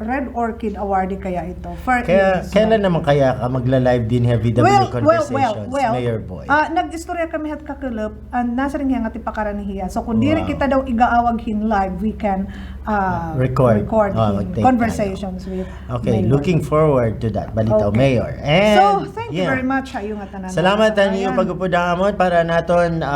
Red Orchid Awardee kaya ito. Kailan naman kaya ka magla-live din here with Conversations, Mayor Boy? Nag-istorya kami hat kakulop, nasa rin nga tipakaran niya. So kung diri kita daw igaawag hin live, we can record conversations with Okay, Mayor. looking forward to that. Balitaw, Okay. Mayor. And, So, thank you very much ha yung atanan. Salamat ang iyong pagpupudamot para naton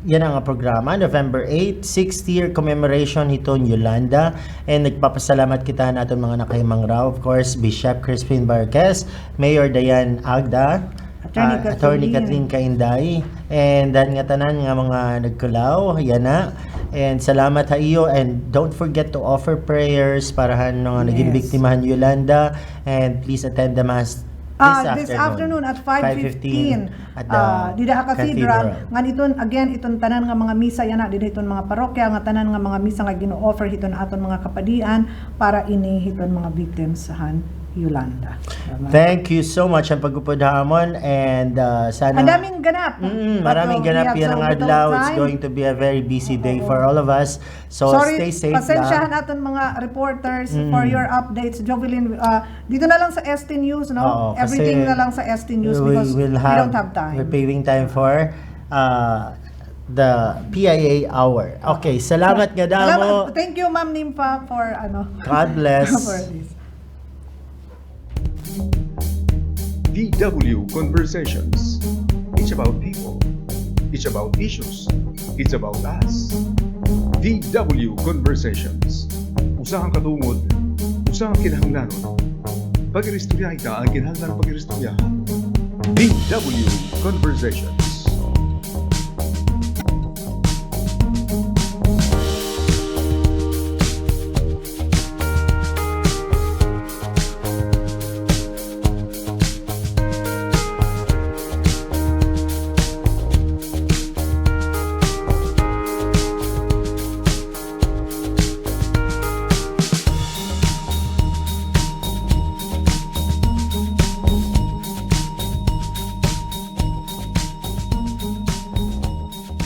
yan ang programa, November 8, 6th year commemoration hiton Yolanda. And nagpapasalamat kita natin mga nakahimang raw. Of course, Bishop Crispin Barquez, Mayor Dayan Agda, Attorney Kathleen Kainday, and dan nga tanan nga mga nagkulaw, yan na. And salamat ha iyo, and don't forget to offer prayers para nga naging biktimahan Yolanda, and please attend the Mass this afternoon at 5:15 at the Dida Cathedral. Nga iton again iton tanan nga mga misa yana dida iton mga parokya nga tanan nga mga misa nga gino-offer hiton aton mga kapadian para ini hiton mga victims sahan Yolanda. Thank you so much ang pagpupudhamon, and sana ang daming ganap. Maraming ganap yan ang adlaw. It's going to be a very busy day for all of us. So stay safe pasensyahan natin mga reporters for your updates. Jovelyn, dito na lang sa ST News, no? Everything na lang sa ST News because we don't have time. We're paving time for the PIA hour. Okay, salamat nga damo. Thank you Ma'am Nimpa for God bless. for this. DW Conversations. It's about people. It's about issues. It's about us. DW Conversations. Usahang katungod. Usahang kinahanglanon. Pag-iristorya ita ang kinahanglan pag-iristorya. DW Conversations.